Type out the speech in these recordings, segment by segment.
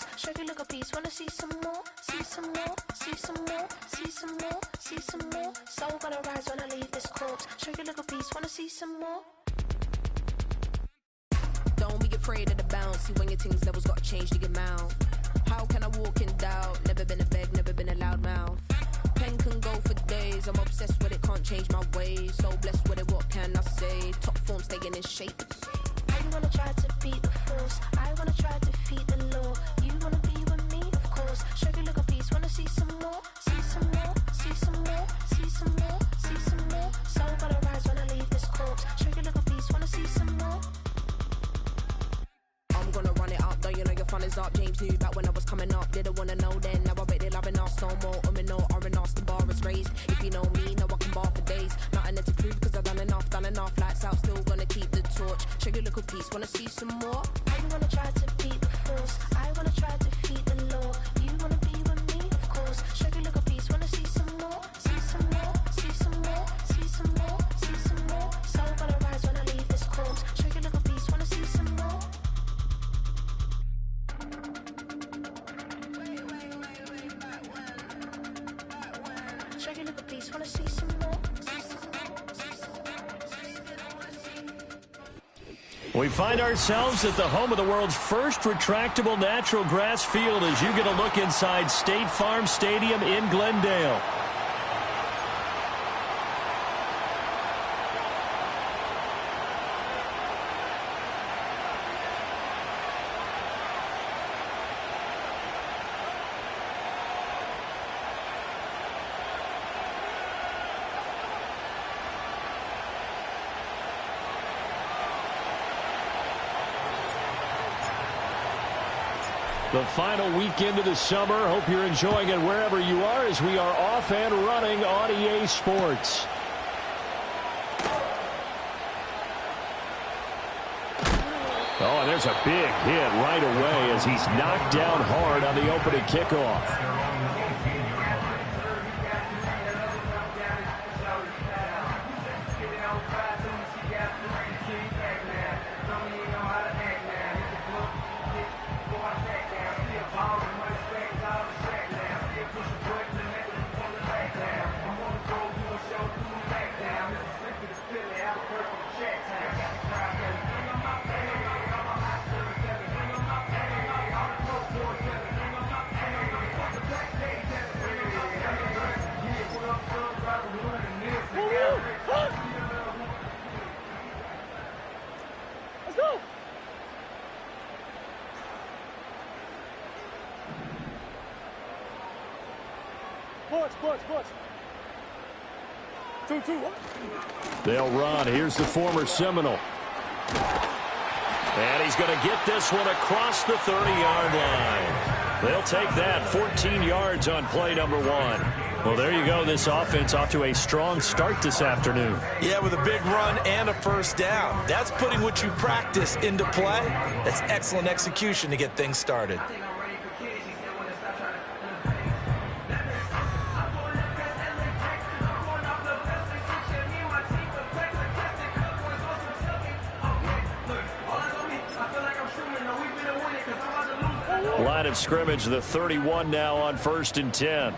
course. Show you look a piece, wanna see some more? See some more, see some more, see some more, see some more. Soul gonna rise when I leave this corpse. Show you look a piece, wanna see some more? Don't be afraid of the bounce. See when your things levels gotta change to your mouth. How can I walk in doubt? Never been a beg, never been a loud mouth. Pen can go for days. I'm obsessed with it, can't change my ways. So blessed with it, what can I say? Top form staying in shape. I wanna try to beat the force. I wanna try to defeat the law. You wanna be with me, of course. Show you look a piece, wanna see some more? See some more, see some more, see some more, see some more. Soul gonna rise when I leave this corpse. Show you look a piece, wanna see some more? I'm gonna run it up, though you know your fun is up. James knew back when I was coming up, didn't wanna know then. Now I bet they're loving us no more. No R&R's, the bar is raised. If you know me, now I can bar for days. Nothing to prove, cause I've done enough. Lights out, still gonna keep the torch. Show you little piece, wanna see some more? I wanna try to beat the force. I wanna try to defeat the law. You wanna be with me, of course. Show you look a piece, wanna see some more? See some more, see some more, see some more, see some more. Soul gonna rise when I leave this corpse. Show you look a piece, wanna see some more? Show you look a piece, wanna see some more? We find ourselves at the home of the world's first retractable natural grass field as you get a look inside State Farm Stadium in Glendale. The final weekend of the summer. Hope you're enjoying it wherever you are as we are off and running on EA Sports. Oh, and there's a big hit right away as he's knocked down hard on the opening kickoff. Push. 2-2. They'll run. Here's the former Seminole. And he's going to get this one across the 30-yard line. They'll take that 14 yards on play number one. Well, there you go. This offense off to a strong start this afternoon. Yeah, with a big run and a first down. That's putting what you practice into play. That's excellent execution to get things started. Line of scrimmage, the 31 now on 1st and 10.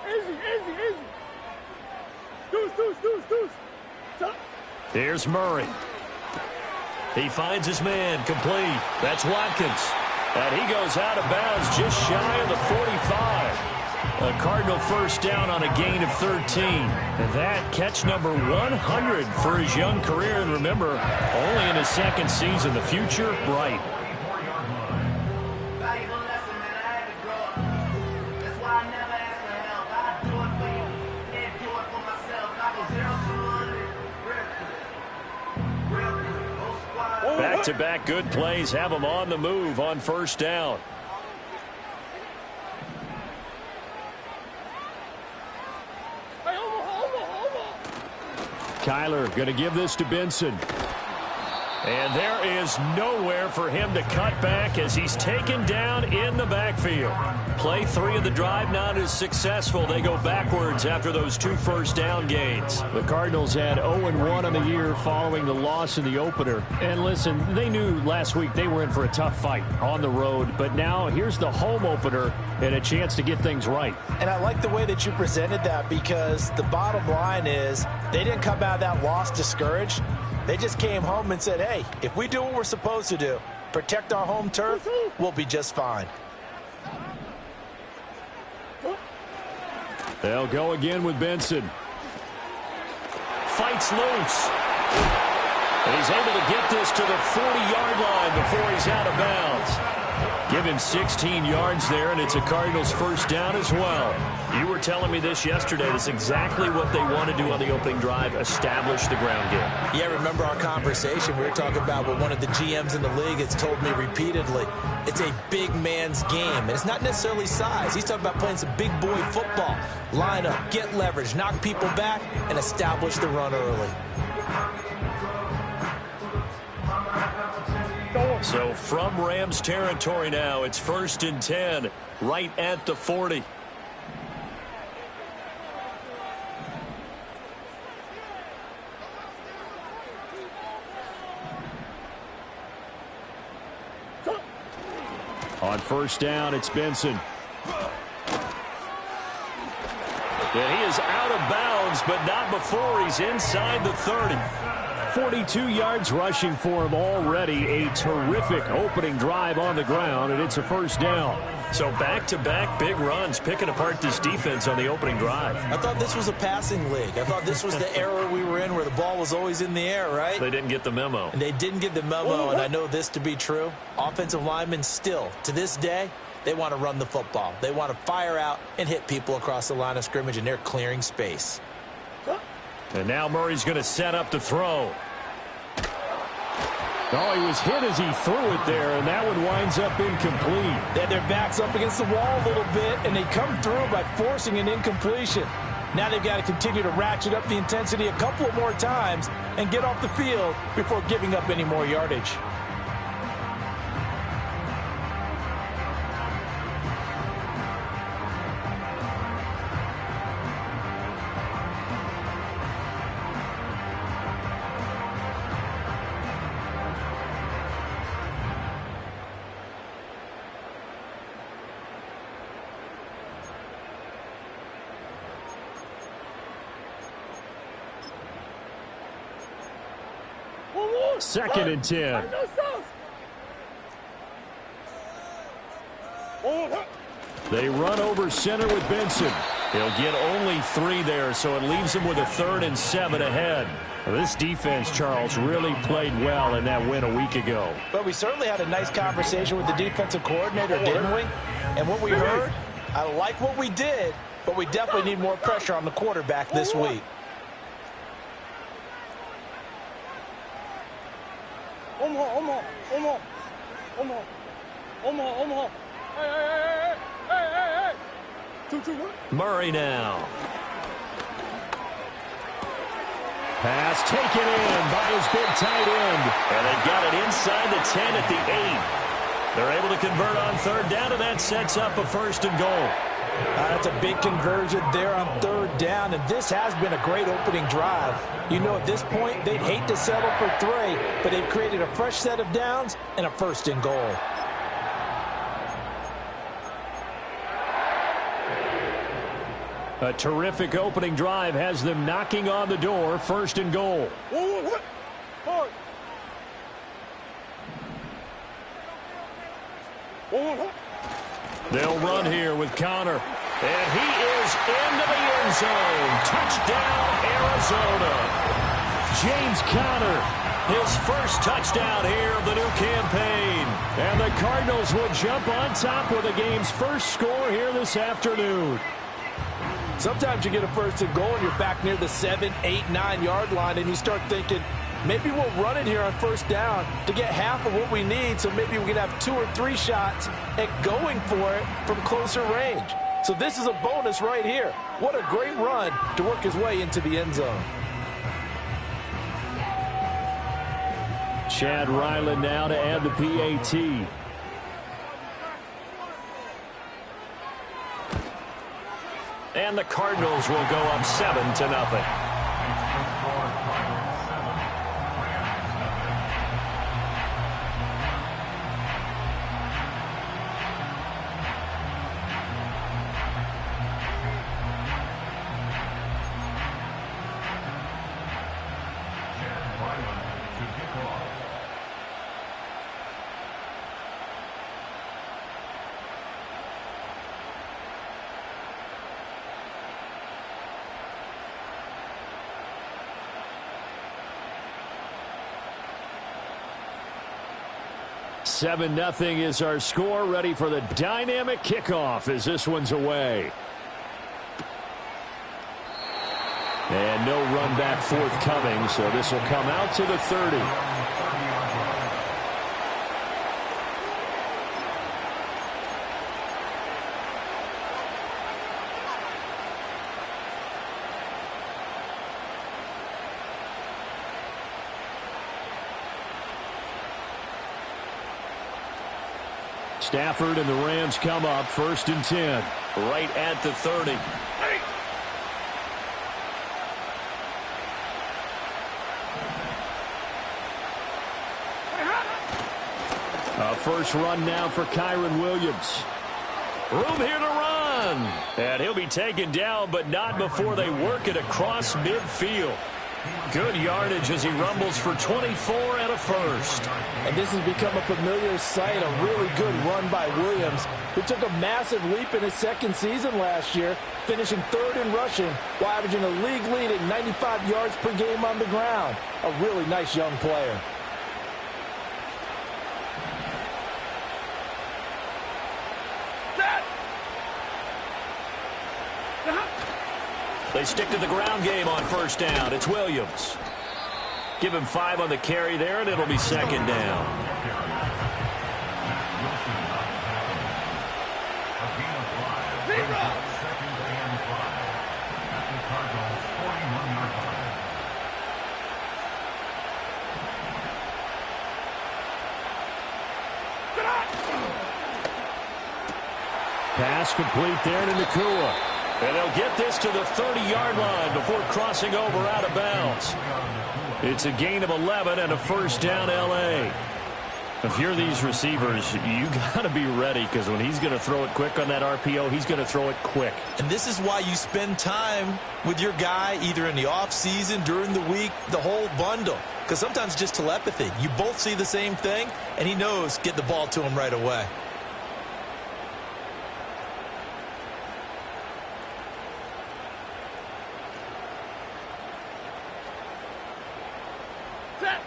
Easy. Deuce. Here's Murray. He finds his man, complete. That's Watkins. And he goes out of bounds just shy of the 45. A Cardinal first down on a gain of 13. And that catch number 100 for his young career. And remember, only in his second season. The future bright. Back-to-back good plays have him on the move on first down. Kyler going to give this to Benson. And there is nowhere for him to cut back as he's taken down in the backfield. Play 3 of the drive not as successful. They go backwards after those 2 first-down gains. The Cardinals had 0-1 on the year following the loss in the opener. And listen, they knew last week they were in for a tough fight on the road. But now here's the home opener and a chance to get things right. And I like the way that you presented that, because the bottom line is they didn't come out of that loss discouraged. They just came home and said, hey, if we do what we're supposed to do, protect our home turf, we'll be just fine. They'll go again with Benson. Fights loose. And he's able to get this to the 40-yard line before he's out of bounds. Give him 16 yards there, and it's a Cardinals first down as well. You were telling me this yesterday. That's exactly what they want to do on the opening drive, establish the ground game. Yeah, remember our conversation. We were talking about what one of the GMs in the league has told me repeatedly. It's a big man's game, and it's not necessarily size. He's talking about playing some big boy football. Line up, get leverage, knock people back, and establish the run early. So from Rams territory now, it's 1st and 10, right at the 40. On first down, it's Benson. And he is out of bounds, but not before he's inside the 30. 42 yards rushing for him already. A terrific opening drive on the ground, and it's a first down. So back-to-back big runs, picking apart this defense on the opening drive. I thought this was a passing league. I thought this was the era we were in where the ball was always in the air, right? They didn't get the memo. And they didn't get the memo, and I know this to be true. Offensive linemen still, to this day, they want to run the football. They want to fire out and hit people across the line of scrimmage, and they're clearing space. And now Murray's going to set up to throw. Oh, he was hit as he threw it there, and that one winds up incomplete. They had their backs up against the wall a little bit, and they come through by forcing an incompletion. Now they've got to continue to ratchet up the intensity a couple of more times and get off the field before giving up any more yardage. Second and 10. They run over center with Benson. He'll get only 3 there, so it leaves him with a 3rd and 7 ahead. This defense, Charles, really played well in that win a week ago. But we certainly had a nice conversation with the defensive coordinator, didn't we? And what we heard, I like what we did, but we definitely need more pressure on the quarterback this week. Murray now. Pass taken in by his big tight end. And they've got it inside the 10 at the 8. They're able to convert on 3rd down, and that sets up a 1st and goal. That's a big conversion there on 3rd down, and this has been a great opening drive. You know, at this point, they'd hate to settle for 3, but they've created a fresh set of downs and a 1st and goal. A terrific opening drive has them knocking on the door, 1st and goal. They'll run here with Connor. And he is into the end zone. Touchdown, Arizona. James Conner, his first touchdown here of the new campaign. And the Cardinals will jump on top with the game's first score here this afternoon. Sometimes you get a 1st and goal and you're back near the 7, 8, 9-yard line, and you start thinking, maybe we'll run it here on 1st down to get half of what we need, so maybe we can have 2 or 3 shots at going for it from closer range. So this is a bonus right here. What a great run to work his way into the end zone. Chad Ryland now to add the PAT. And the Cardinals will go up 7-0. Seven 0 is our score. Ready for the dynamic kickoff as this one's away. And no run back forthcoming, so this will come out to the 30. Stafford and the Rams come up 1st and 10. Right at the 30. A first run now for Kyren Williams. Room here to run. And he'll be taken down, but not before they work it across midfield. Good yardage as he rumbles for 24 and a first. And this has become a familiar sight, a really good run by Williams, who took a massive leap in his second season last year, finishing 3rd in rushing while averaging a league-leading 95 yards per game on the ground. A really nice young player. They stick to the ground game on first down. It's Williams. Give him 5 on the carry there, and it'll be 2nd down. Pass complete there to Nakua. And they'll get this to the 30-yard line before crossing over out of bounds. It's a gain of 11 and a first down, L.A. If you're these receivers, you got to be ready, because when he's going to throw it quick on that RPO, he's going to throw it quick. And this is why you spend time with your guy either in the offseason, during the week, the whole bundle. Because sometimes just telepathy. You both see the same thing, and he knows get the ball to him right away.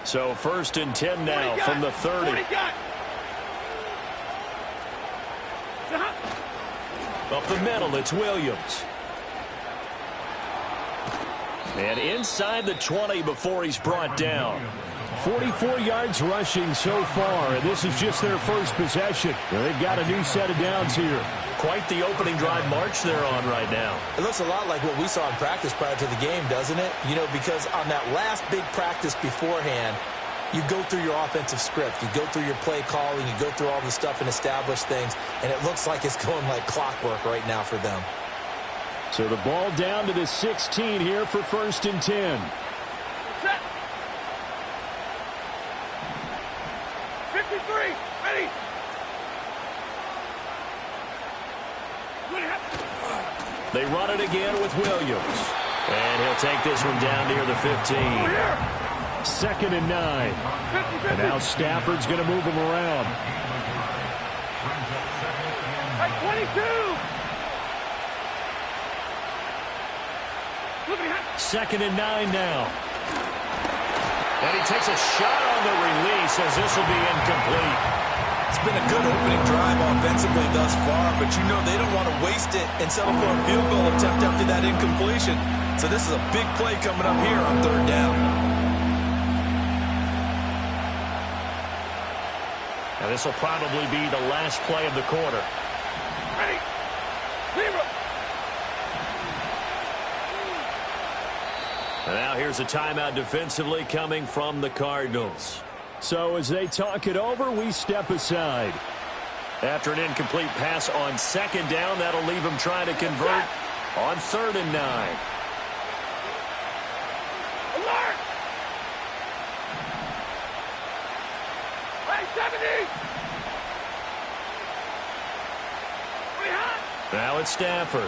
So 1st and 10 now from the 30. Up the middle, it's Williams. And inside the 20 before he's brought down. 44 yards rushing so far, and this is just their first possession. They've got a new set of downs here. Quite the opening drive march they're on right now. It looks a lot like what we saw in practice prior to the game, doesn't it? You know, because on that last big practice beforehand, you go through your offensive script. You go through your play calling. You go through all the stuff and establish things, and it looks like it's going like clockwork right now for them. So the ball down to the 16 here for 1st and 10. Set. 53. Ready. They run it again with Williams. And he'll take this one down near the 15. 2nd and 9. 50. And now Stafford's going to move him around. At 22. 2nd and 9 now. And he takes a shot on the release as this will be incomplete. It's been a good opening drive offensively thus far, but you know they don't want to waste it and settle for a field goal attempt after that incompletion. So this is a big play coming up here on 3rd down. Now this will probably be the last play of the quarter. Ready. Zero. And now here's a timeout defensively coming from the Cardinals. So as they talk it over, we step aside. After an incomplete pass on second down, that'll leave him trying to convert on 3rd and 9. Alert! Hey, 70! Now it's Stafford.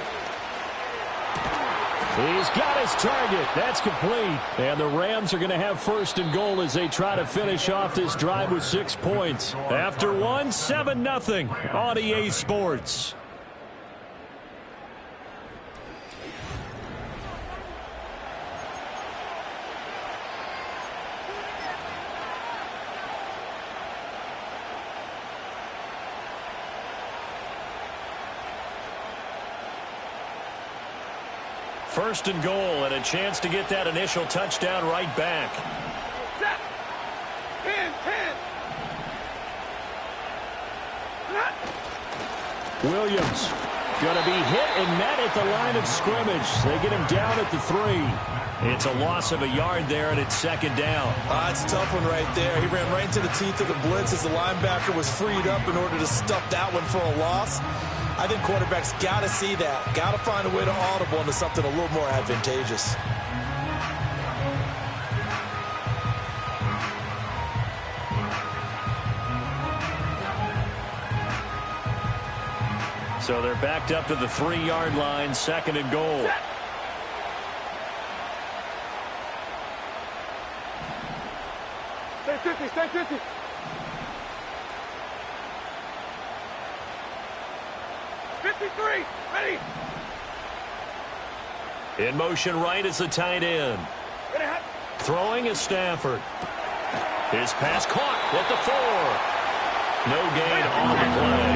He's got his target. That's complete. And the Rams are going to have 1st and goal as they try to finish off this drive with 6 points. After one, 7-0 on EA Sports. First and goal, and a chance to get that initial touchdown right back. Set. 10. Williams going to be hit and met at the line of scrimmage. They get him down at the 3. It's a loss of a yard there, and it's 2nd down. It's a tough one right there. He ran right into the teeth of the blitz as the linebacker was freed up in order to stuff that one for a loss. I think quarterbacks got to see that. Got to find a way to audible into something a little more advantageous. So they're backed up to the 3-yard line, 2nd and goal. Stay 50, stay 50. Ready? In motion right is the tight end. Ready, hot. Throwing is Stafford. His pass caught at the 4. No gain on the play.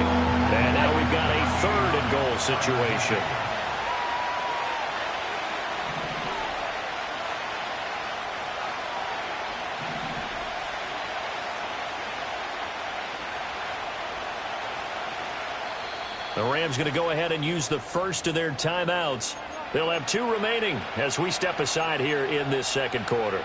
And now we've got a 3rd and goal situation. The Rams going to go ahead and use the first of their timeouts. They'll have 2 remaining as we step aside here in this 2nd quarter.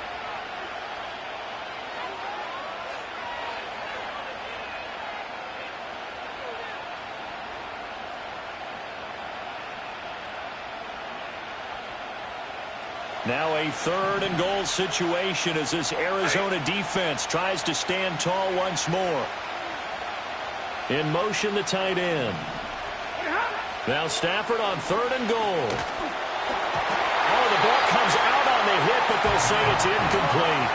Now a 3rd and goal situation as this Arizona defense tries to stand tall once more. In motion, the tight end. Now Stafford on 3rd and goal. Oh, the ball comes out on the hit, but they'll say it's incomplete.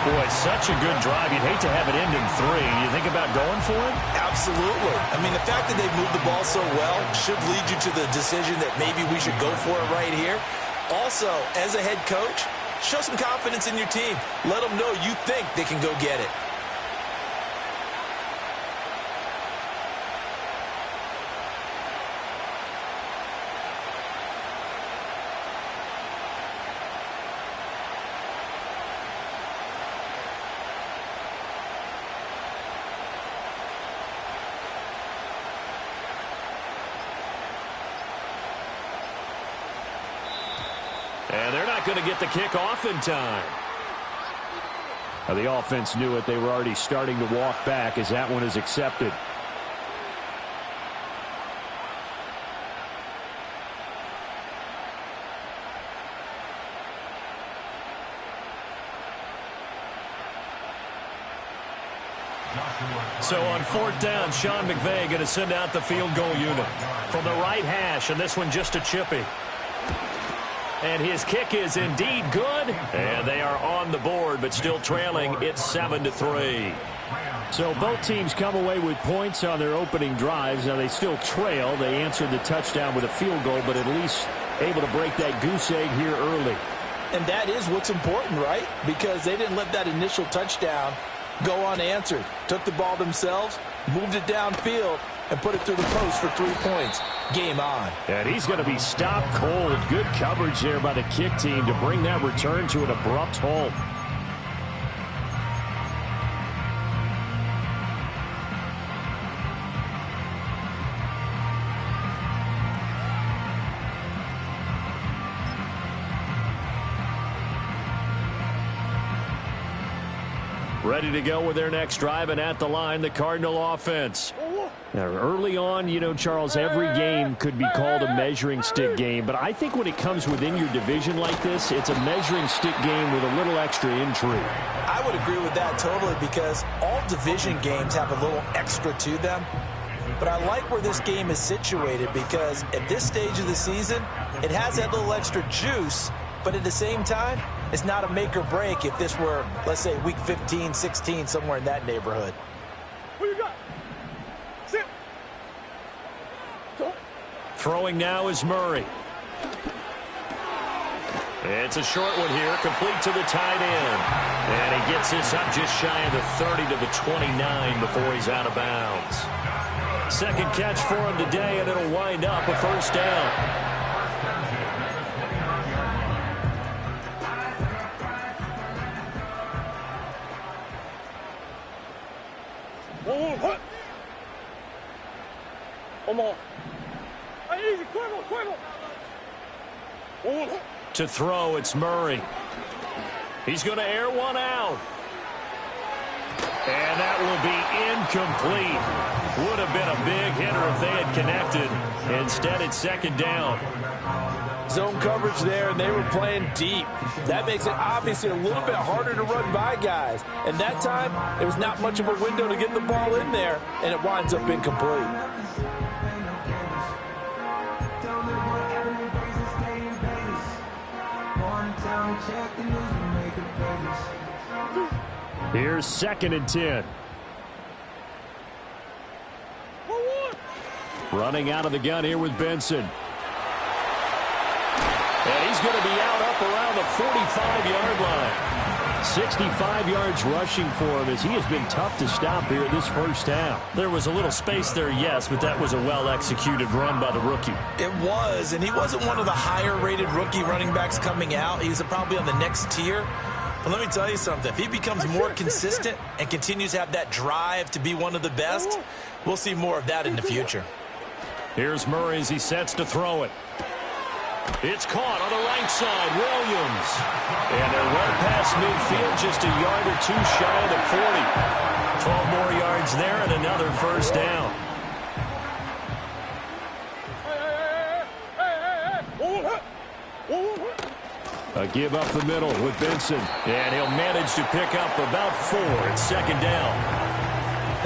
Boy, such a good drive. You'd hate to have it end in 3. You think about going for it? Absolutely. I mean, the fact that they've moved the ball so well should lead you to the decision that maybe we should go for it right here. Also, as a head coach, show some confidence in your team. Let them know you think they can go get it. And they're not going to get the kick off in time. The offense knew it. They were already starting to walk back as that one is accepted. So on 4th down, Sean McVay going to send out the field goal unit from the right hash, and this one just a chippy. And his kick is indeed good, and they are on the board, but still trailing. It's 7-3. So both teams come away with points on their opening drives. Now they still trail. They answered the touchdown with a field goal, but at least able to break that goose egg here early. And that is what's important, right? Because they didn't let that initial touchdown go unanswered. Took the ball themselves, moved it downfield, and put it through the post for 3 points. Game on. And he's going to be stopped cold. Good coverage there by the kick team to bring that return to an abrupt halt. Ready to go with their next drive, and at the line, the Cardinal offense. Now, early on, you know, Charles, every game could be called a measuring stick game, but I think when it comes within your division like this, it's a measuring stick game with a little extra intrigue. I would agree with that totally, because all division games have a little extra to them. But I like where this game is situated, because at this stage of the season, it has that little extra juice, but at the same time, it's not a make or break if this were, let's say, week 15, 16, somewhere in that neighborhood. Who you got? Sit. Throwing now is Murray. It's a short one here, complete to the tight end. And he gets this up just shy of the 30 to the 29 before he's out of bounds. Second catch for him today, and it'll wind up a first down. To throw, it's Murray. He's going to air one out. And that will be incomplete. Would have been a big hitter if they had connected. Instead, it's second down. Zone coverage there, and they were playing deep. That makes it obviously a little bit harder to run by guys. And that time, it was not much of a window to get the ball in there, and it winds up incomplete. Here's second and 10. Running out of the gun here with Benson. And he's going to be out up around the 45-yard line. 65 yards rushing for him, as he has been tough to stop here this first half. There was a little space there, yes, but that was a well-executed run by the rookie. It was, and he wasn't one of the higher-rated rookie running backs coming out. He's probably on the next tier. But let me tell you something. If he becomes more consistent and continues to have that drive to be one of the best, we'll see more of that in the future. Here's Murray as he sets to throw it. It's caught on the right side. Williams. And they're run past midfield, just a yard or two shy of the 40. 12 more yards there and another first down. A give up the middle with Benson. And he'll manage to pick up about 4 at second down.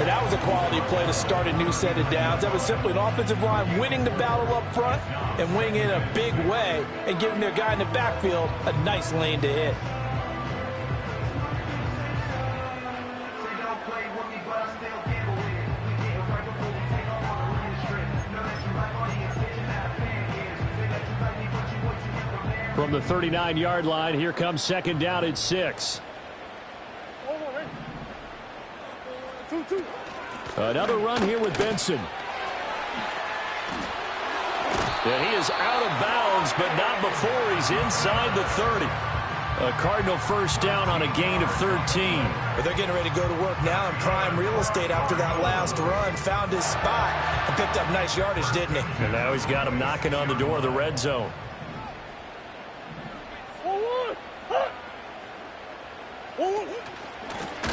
And that was a quality play to start a new set of downs. That was simply an offensive line winning the battle up front and winning in a big way and giving their guy in the backfield a nice lane to hit. From the 39-yard line, here comes second down at 6. Another run here with Benson. And he is out of bounds, but not before he's inside the 30. A Cardinal first down on a gain of 13. But they're getting ready to go to work now in prime real estate after that last run. Found his spot and picked up nice yardage, didn't he? And now he's got him knocking on the door of the red zone.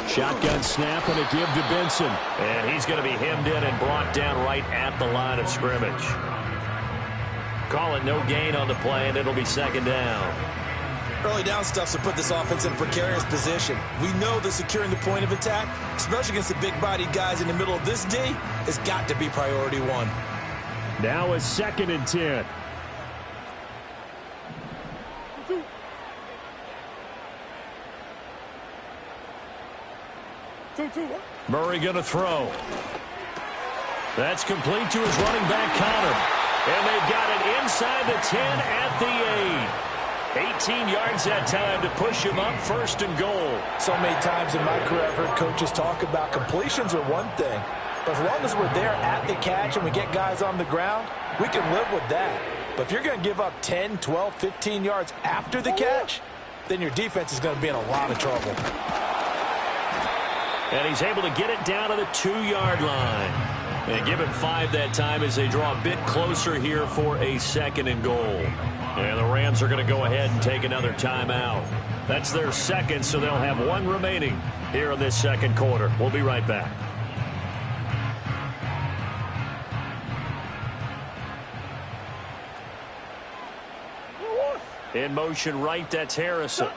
Shotgun snap and a give to Benson. And he's going to be hemmed in and brought down right at the line of scrimmage. Call it no gain on the play, and it'll be second down. Early down stuff to put this offense in a precarious position. We know that securing the point of attack, especially against the big-bodied guys in the middle of this D, has got to be priority one. Now a second and 10. Murray going to throw. That's complete to his running back, Connor. And they've got it inside the 10 at the 8. 18 yards that time to push him up first and goal. So many times in my career I've heard coaches talk about completions are one thing. But as long as we're there at the catch and we get guys on the ground, we can live with that. But if you're going to give up 10, 12, 15 yards after the catch, then your defense is going to be in a lot of trouble. And he's able to get it down to the 2-yard line. And give him 5 that time as they draw a bit closer here for a second and goal. And the Rams are going to go ahead and take another timeout. That's their second, so they'll have one remaining. here in this second quarter. We'll be right back. In motion right, that's Harrison.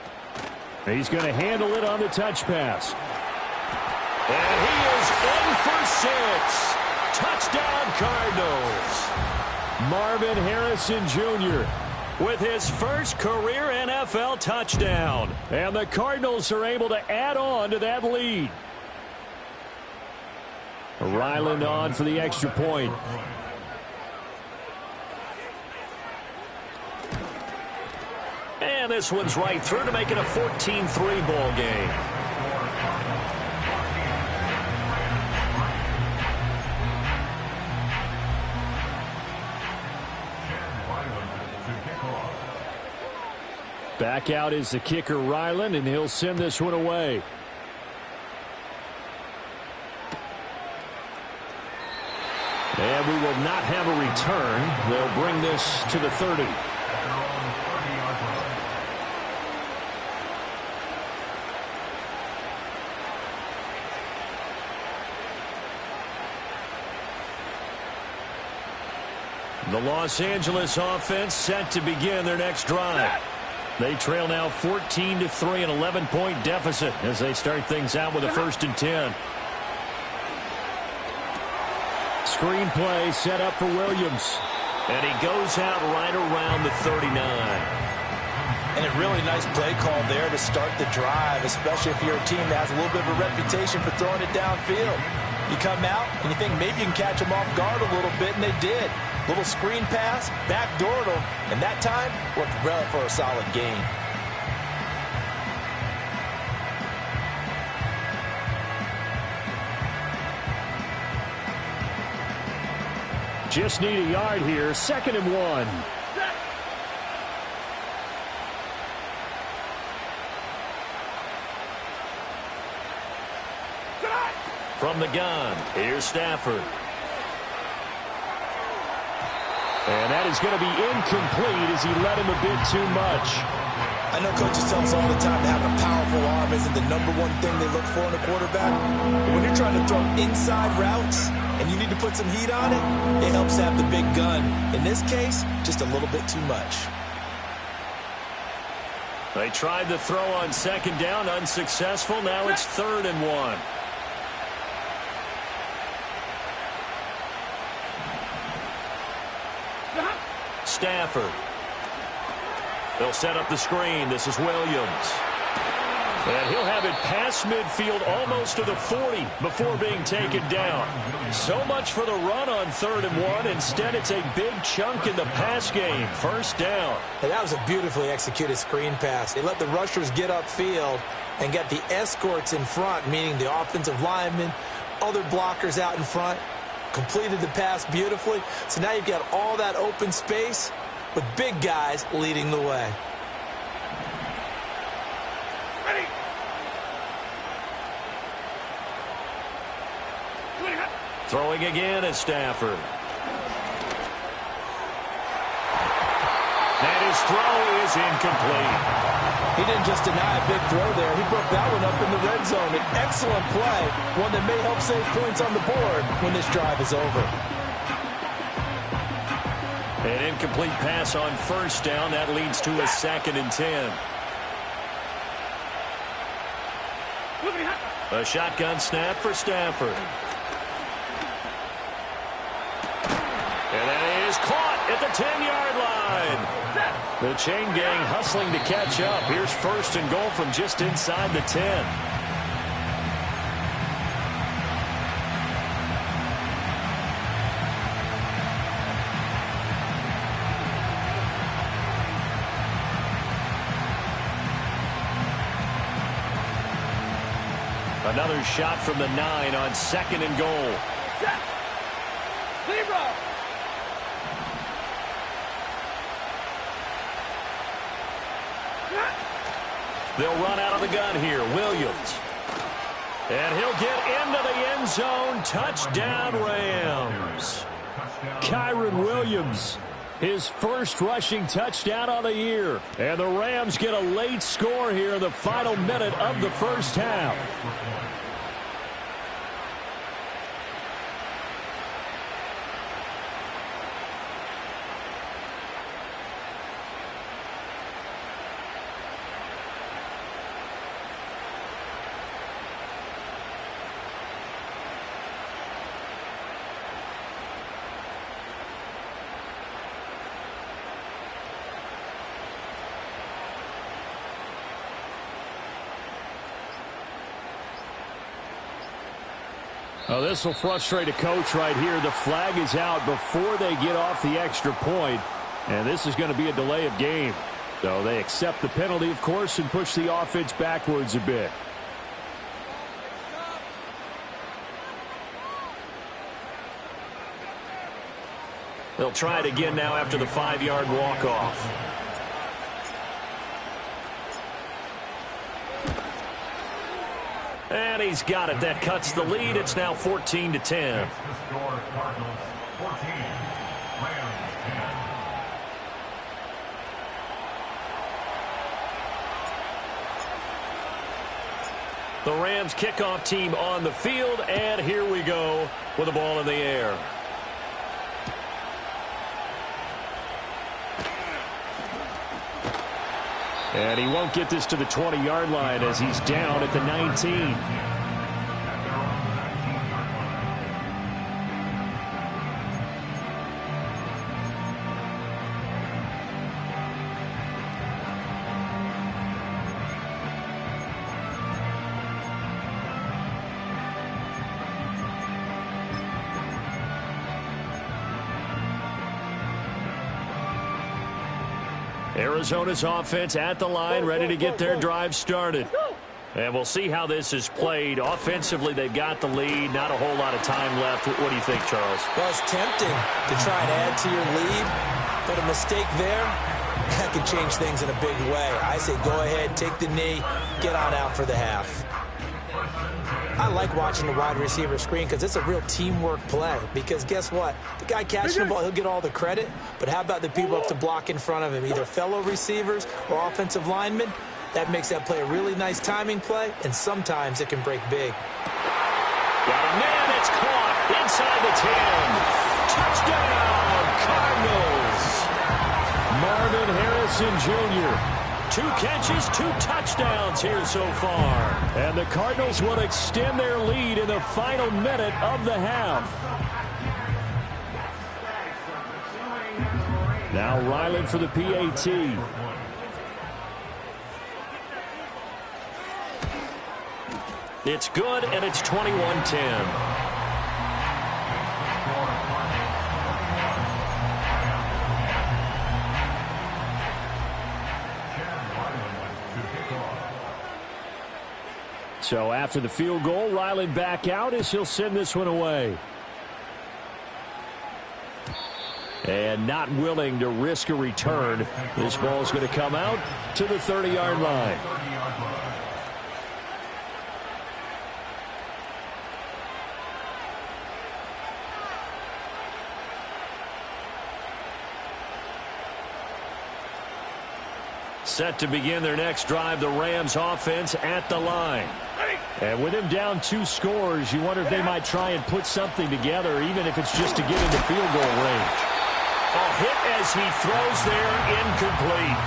He's going to handle it on the touch pass. And he is in for 6. Touchdown, Cardinals. Marvin Harrison Jr. with his first career NFL touchdown. And the Cardinals are able to add on to that lead. Ryland on for the extra point. And this one's right through to make it a 14-3 ball game. Back out is the kicker, Ryland, and he'll send this one away. And we will not have a return. They'll bring this to the 30. The Los Angeles offense set to begin their next drive. They trail now 14-3, an 11-point deficit as they start things out with a 1st and 10. Screen play set up for Williams. And he goes out right around the 39. And a really nice play call there to start the drive, especially if you're a team that has a little bit of a reputation for throwing it downfield. You come out and you think maybe you can catch them off guard a little bit, and they did. Little screen pass, backdoored them, and that time worked well for a solid gain. Just need a yard here, 2nd and 1. From the gun, here's Stafford. And that is going to be incomplete as he let him a bit too much. I know coaches tell us all the time that having a powerful arm isn't the #1 thing they look for in a quarterback. But when you're trying to throw inside routes and you need to put some heat on it, it helps to have the big gun. In this case, just a little bit too much. They tried the throw on 2nd down, unsuccessful. Now it's 3rd and 1. Stafford. They'll set up the screen. This is Williams. And he'll have it past midfield almost to the 40 before being taken down. So much for the run on 3rd and 1. Instead, it's a big chunk in the pass game. 1st down. And that was a beautifully executed screen pass. They let the rushers get upfield and get the escorts in front, meaning the offensive linemen, other blockers out in front. Completed the pass beautifully. So now you've got all that open space with big guys leading the way. Ready. Throwing again is Stafford. And his throw is incomplete. He didn't just deny a big throw there. He broke that one up in the red zone. An excellent play, one that may help save points on the board when this drive is over. An incomplete pass on 1st down. That leads to a 2nd and 10. A shotgun snap for Stafford. And that is caught at the 10-yard line. The chain gang hustling to catch up. Here's 1st and goal from just inside the 10. Another shot from the 9 on 2nd and goal. Libra. They'll run out of the gun here. Williams. And he'll get into the end zone. Touchdown, Rams. Kyron Williams. His first rushing touchdown on the year. And the Rams get a late score here in the final minute of the first half. Oh, this will frustrate a coach right here. The flag is out before they get off the extra point, and this is going to be a delay of game. So they accept the penalty, of course, and push the offense backwards a bit. They'll try it again now after the 5-yard walk-off. And he's got it. That cuts the lead. It's now 14-10. The Rams kickoff team on the field, and here we go with the ball in the air. And he won't get this to the 20-yard line as he's down at the 19. Arizona's offense at the line, ready to get their drive started. And we'll see how this is played. Offensively, they've got the lead. Not a whole lot of time left. What do you think, Charles? Well, it's tempting to try and add to your lead, but a mistake there, that could change things in a big way. I say go ahead, take the knee, get on out for the half. I like watching the wide receiver screen because it's a real teamwork play. Because guess what? The guy catching the ball, he'll get all the credit. But how about the people up to block in front of him, either fellow receivers or offensive linemen? That makes that play a really nice timing play, and sometimes it can break big. Got a man that's caught inside the 10. Touchdown, Cardinals. Marvin Harrison Jr. 2 catches, 2 touchdowns here so far. And the Cardinals will extend their lead in the final minute of the half. Now Ryland for the PAT. It's good, and it's 21-10. So after the field goal, Ryland back out as he'll send this one away. And not willing to risk a return. This ball's going to come out to the 30-yard line. Set to begin their next drive, the Rams offense at the line. And with him down 2 scores, you wonder if they might try and put something together, even if it's just to get into field goal range. A hit as he throws there, incomplete.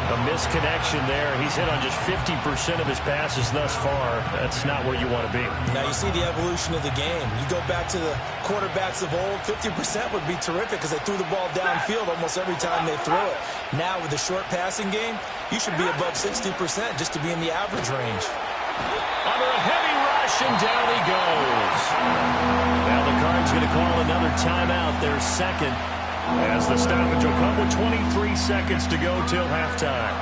A misconnection there. He's hit on just 50% of his passes thus far. That's not where you want to be. Now you see the evolution of the game. You go back to the quarterbacks of old, 50% would be terrific because they threw the ball downfield almost every time they throw it. Now with the short passing game, you should be above 60% just to be in the average range. Under a heavy rush, and down he goes. Now the Cards going to call another timeout, their second, as the stoppage will come with 23 seconds to go till halftime.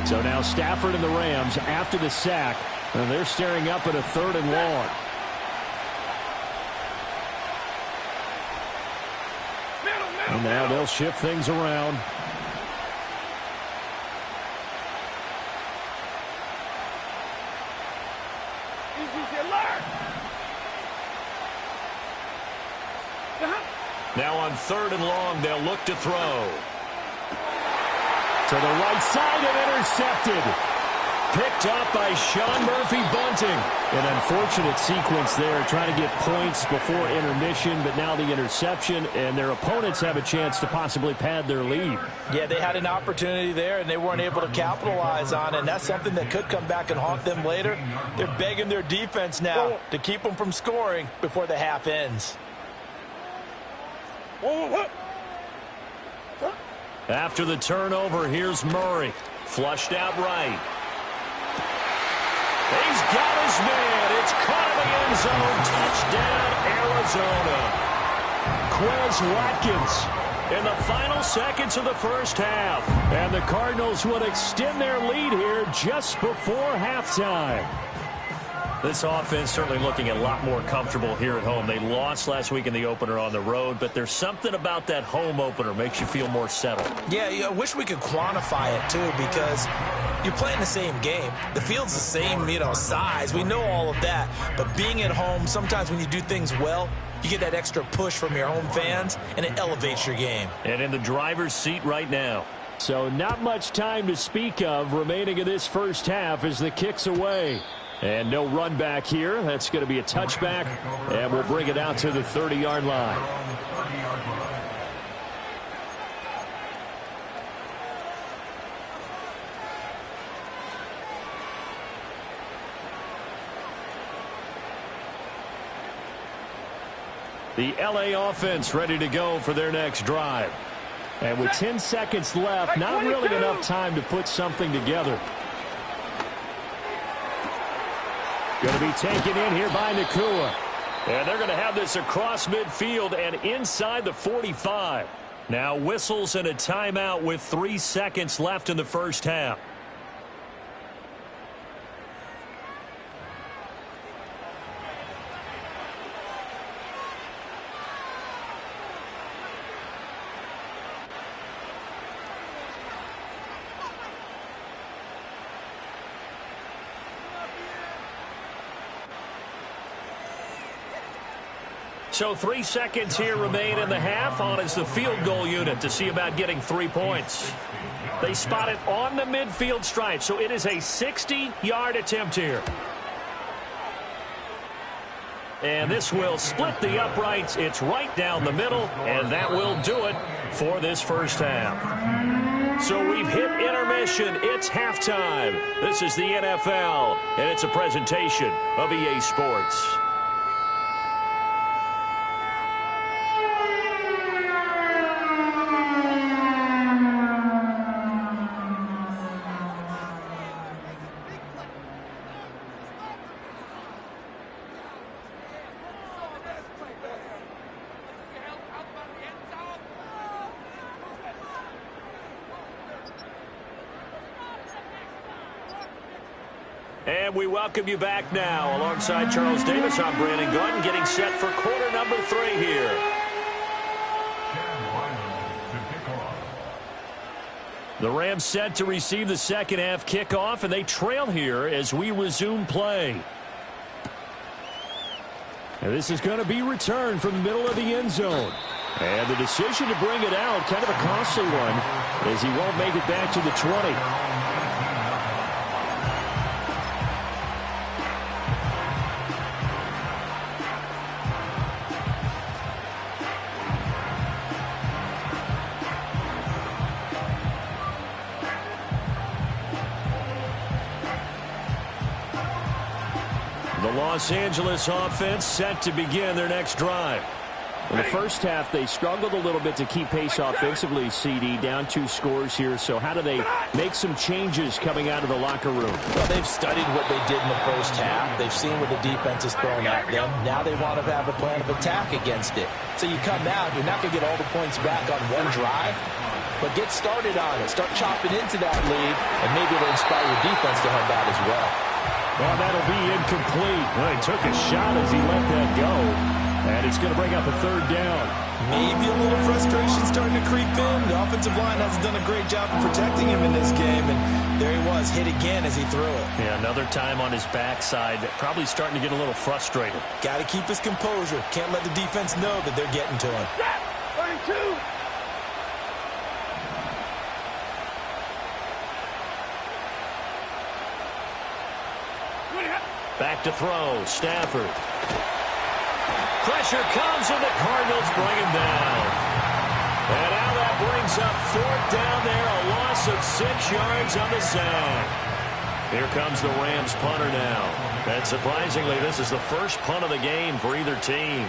So now Stafford and the Rams after the sack, and they're staring up at a 3rd and long. And now they'll shift things around. Now on 3rd and long, they'll look to throw. To the right side and intercepted. Picked up by Sean Murphy-Bunting. An unfortunate sequence there, trying to get points before intermission, but now the interception, and their opponents have a chance to possibly pad their lead. Yeah, they had an opportunity there, and they weren't able to capitalize on it, and that's something that could come back and haunt them later. They're begging their defense now to keep them from scoring before the half ends. After the turnover, here's Murray. Flushed out right. He's got his man. It's caught in the end zone. Touchdown, Arizona. Quez Watkins in the final seconds of the first half. And the Cardinals would extend their lead here just before halftime. This offense certainly looking a lot more comfortable here at home. They lost last week in the opener on the road, but there's something about that home opener makes you feel more settled. Yeah, I wish we could quantify it, too, because you're playing the same game. The field's the same, size. We know all of that. But being at home, sometimes when you do things well, you get that extra push from your home fans, and it elevates your game. And in the driver's seat right now. So not much time to speak of remaining in this first half as the kick's away. And no run back here. That's going to be a touchback, and we'll bring it out to the 30-yard line. The LA offense ready to go for their next drive. And with 10 seconds left, not really enough time to put something together. Going to be taken in here by Nakua. And they're going to have this across midfield and inside the 45. Now whistles and a timeout with 3 seconds left in the first half. So 3 seconds here remain in the half. On is the field goal unit to see about getting 3 points. They spot it on the midfield stripe, so it is a 60-yard attempt here. And this will split the uprights. It's right down the middle, and that will do it for this first half. So we've hit intermission. It's halftime. This is the NFL, and it's a presentation of EA Sports. And we welcome you back now. Alongside Charles Davis, I'm Brandon Gunn, getting set for quarter number 3 here. The Rams set to receive the second half kickoff, and they trail here as we resume play. And this is going to be returned from the middle of the end zone. And the decision to bring it out, kind of a costly one, as he won't make it back to the 20. The Los Angeles offense set to begin their next drive. In the first half, they struggled a little bit to keep pace offensively, CD, down 2 scores here. So how do they make some changes coming out of the locker room? Well, they've studied what they did in the first half. They've seen what the defense has thrown at them. Now they want to have a plan of attack against it. So you come out, you're not going to get all the points back on one drive, but get started on it. Start chopping into that lead, and maybe it'll inspire your defense to help out as well. Well, that'll be incomplete. Well, he took a shot as he let that go. And it's going to bring up a 3rd down. Maybe a little frustration starting to creep in. The offensive line hasn't done a great job of protecting him in this game. And there he was, hit again as he threw it. Yeah, another time on his backside. Probably starting to get a little frustrated. Got to keep his composure. Can't let the defense know that they're getting to him. 32. Back to throw, Stafford. Pressure comes, and the Cardinals bring him down. And now that brings up 4th down there, a loss of 6 yards on the sack. Here comes the Rams punter now. And surprisingly, this is the first punt of the game for either team.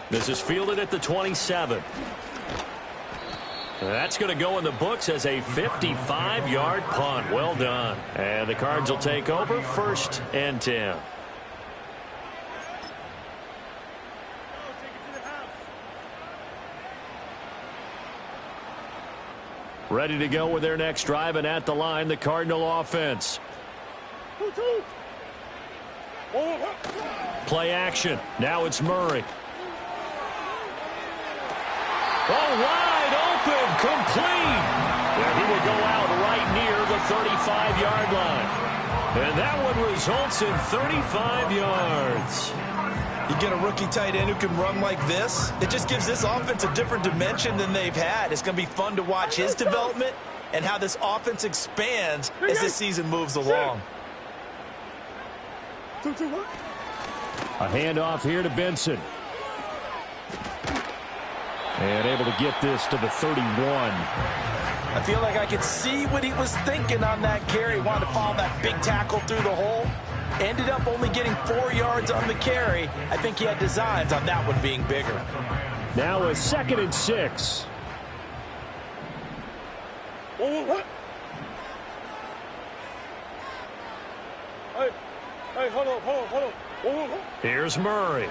This is fielded at the 27. That's going to go in the books as a 55-yard punt. Well done. And the Cards will take over 1st and 10. Ready to go with their next drive, and at the line, the Cardinal offense. Play action. Now it's Murray. Oh, wide open, complete. Yeah, he will go out right near the 35-yard line. And that one results in 35 yards. You get a rookie tight end who can run like this, it just gives this offense a different dimension than they've had. It's going to be fun to watch his development and how this offense expands as this season moves along. A handoff here to Benson. And able to get this to the 31. I feel like I could see what he was thinking on that carry. Wanted to follow that big tackle through the hole. Ended up only getting 4 yards on the carry. I think he had designs on that one being bigger. Now a 2nd and 6. Hey, hold on. Here's Murray.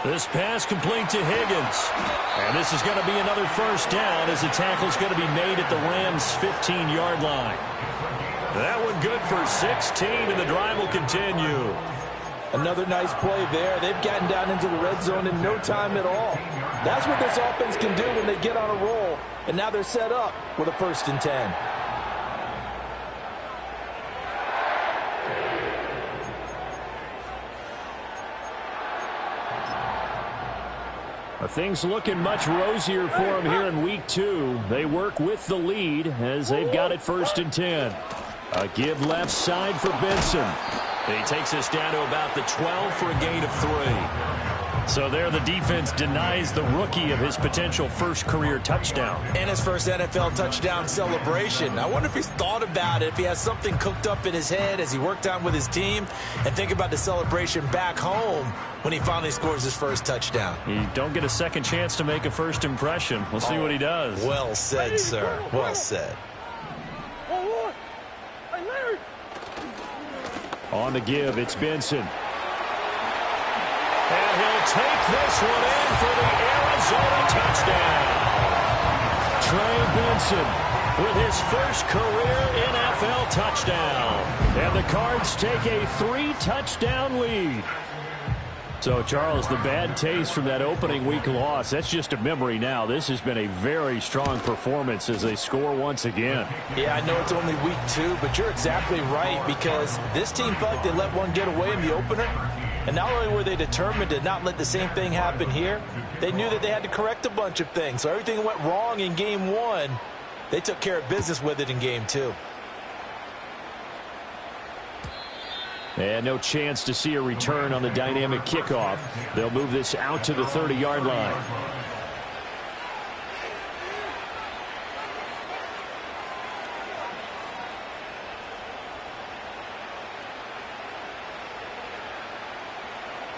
This pass complete to Higgins. And this is going to be another 1st down as the tackle's going to be made at the Rams' 15-yard line. That one good for 16, and the drive will continue. Another nice play there. They've gotten down into the red zone in no time at all. That's what this offense can do when they get on a roll. And now they're set up with a 1st and 10. Things looking much rosier for them here in week 2. They work with the lead as they've got it 1st and 10. A give left side for Benson. He takes us down to about the 12 for a gain of 3. So there the defense denies the rookie of his potential first career touchdown. And his first NFL touchdown celebration. I wonder if he's thought about it, if he has something cooked up in his head as he worked on with his team, and think about the celebration back home when he finally scores his first touchdown. You don't get a second chance to make a first impression. We'll see what he does. Well said, sir. Well said. On the give, it's Benson. And he'll take this one in for the Arizona touchdown. Trey Benson with his first career NFL touchdown. And the Cards take a 3-touchdown lead. So, Charles, the bad taste from that opening week loss, that's just a memory now. This has been a very strong performance as they score once again. Yeah, I know it's only week 2, but you're exactly right, because this team felt like they let one get away in the opener. And not only were they determined to not let the same thing happen here, they knew that they had to correct a bunch of things. So everything that went wrong in game 1, they took care of business with it in game 2. And no chance to see a return on the dynamic kickoff. They'll move this out to the 30-yard line.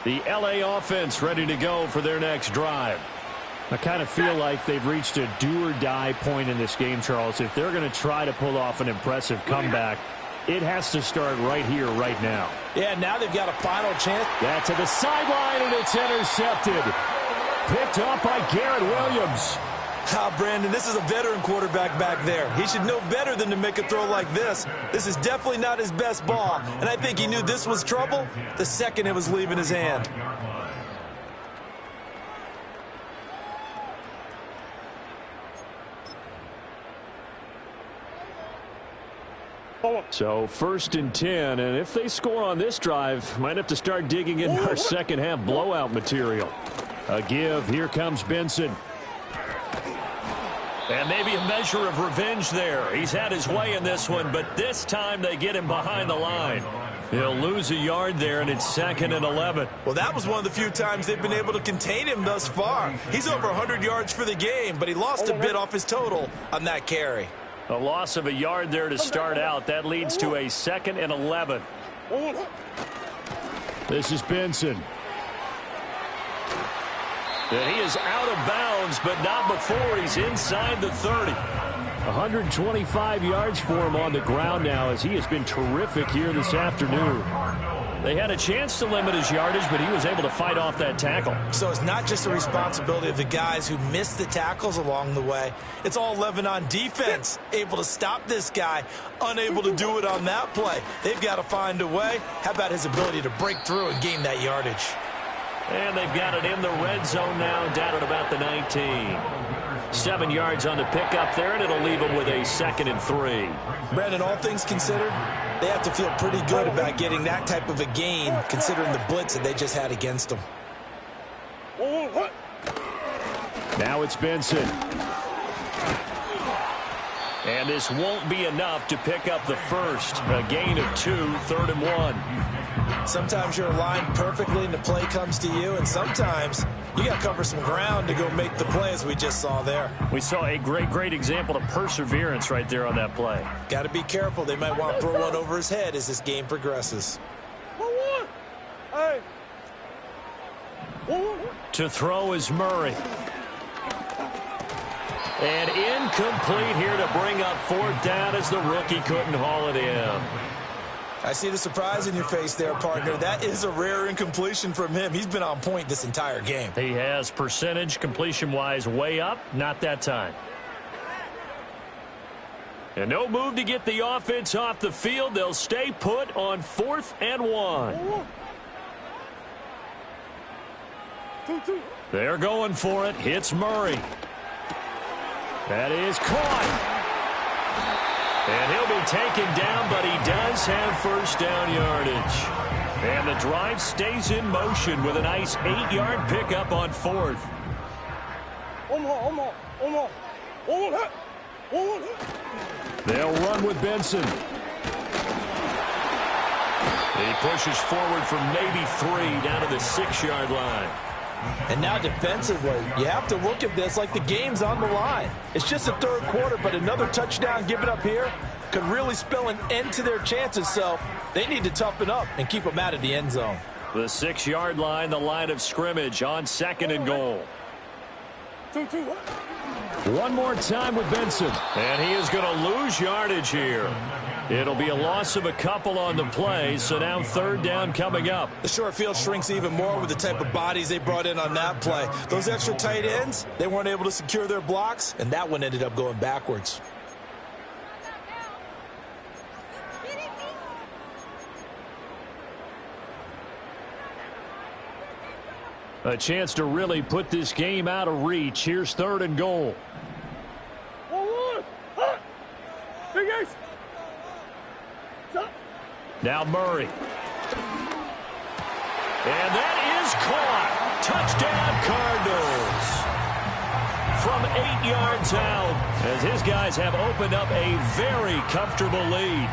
The LA offense ready to go for their next drive. I kind of feel like they've reached a do-or-die point in this game, Charles. If they're going to try to pull off an impressive comeback, it has to start right here, right now. Yeah, now they've got a final chance. That's to the sideline, and it's intercepted. Picked up by Garrett Williams. Brandon, this is a veteran quarterback back there. He should know better than to make a throw like this. This is definitely not his best ball, and I think he knew this was trouble the second it was leaving his hand. So 1st and 10, and if they score on this drive, might have to start digging into our second half blowout material. A give. Here comes Benson. And maybe a measure of revenge there. He's had his way in this one, but this time they get him behind the line. He'll lose a yard there, and it's 2nd and 11. Well, that was one of the few times they've been able to contain him thus far. He's over 100 yards for the game, but he lost a bit off his total on that carry. A loss of a yard there to start out. That leads to a 2nd and 11. This is Benson. And he is out of bounds, but not before he's inside the 30. 125 yards for him on the ground now, as he has been terrific here this afternoon. They had a chance to limit his yardage, but he was able to fight off that tackle. So it's not just the responsibility of the guys who missed the tackles along the way. It's all Lebanon defense, able to stop this guy, unable to do it on that play. They've got to find a way. How about his ability to break through and gain that yardage? And they've got it in the red zone now, down at about the 19. 7 yards on the pickup there, and it'll leave them with a 2nd and 3. Brandon, all things considered, they have to feel pretty good about getting that type of a gain, considering the blitz that they just had against them. Now it's Benson. And this won't be enough to pick up the first. A gain of 2, 3rd and 1. Sometimes you're aligned perfectly and the play comes to you, and sometimes you got to cover some ground to go make the play, as we just saw there. We saw a great example of perseverance right there on that play. Got to be careful. They might want to throw one over his head as this game progresses. To throw is Murray. And incomplete here to bring up 4th down as the rookie couldn't haul it in. I see the surprise in your face there, partner. That is a rare incompletion from him. He's been on point this entire game. He has percentage completion-wise way up, not that time. And no move to get the offense off the field. They'll stay put on 4th and 1. They're going for it. Hits Murray. That is caught. And he'll be taken down, but he does have 1st down yardage. And the drive stays in motion with a nice 8-yard pickup on 4th. They'll run with Benson. He pushes forward for maybe 3 down to the 6-yard line. And now defensively, you have to look at this like the game's on the line. It's just the 3rd quarter, but another touchdown given up here could really spell an end to their chances. So they need to toughen up and keep them out of the end zone. The 6-yard line, the line of scrimmage on 2nd and goal. One more time with Benson. And he is going to lose yardage here. It'll be a loss of a couple on the play, so now 3rd down coming up. The short field shrinks even more with the type of bodies they brought in on that play. Those extra tight ends, they weren't able to secure their blocks, and that one ended up going backwards. A chance to really put this game out of reach. Here's 3rd and goal. Now Murray. And that is caught. Touchdown Cardinals. From 8 yards out, as his guys have opened up a very comfortable lead.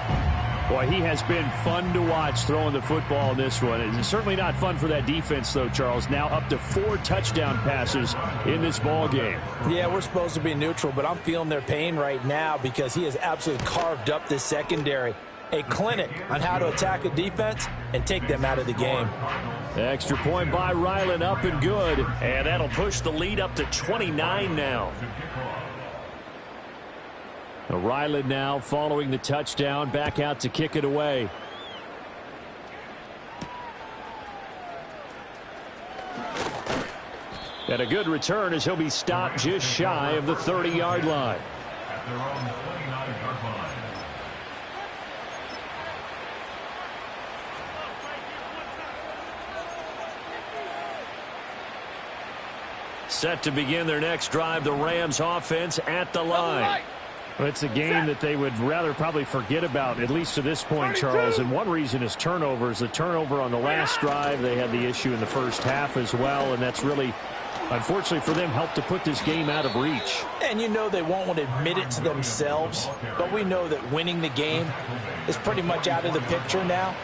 Boy, he has been fun to watch throwing the football in this one. It's certainly not fun for that defense, though, Charles. Now up to 4 touchdown passes in this ball game. Yeah, we're supposed to be neutral, but I'm feeling their pain right now because he has absolutely carved up this secondary. A clinic on how to attack a defense and take them out of the game. Extra point by Ryland, up and good. And that'll push the lead up to 29 now. Ryland now following the touchdown, back out to kick it away. And a good return as he'll be stopped just shy of the 30-yard line. Set to begin their next drive, the Rams offense at the line. Well, it's a game that they would rather probably forget about, at least to this point, Charles. And one reason is turnovers. The turnover on the last drive, they had the issue in the first half as well, and that's really, unfortunately for them, helped to put this game out of reach. And you know they won't want to admit it to themselves, but we know that winning the game is pretty much out of the picture now.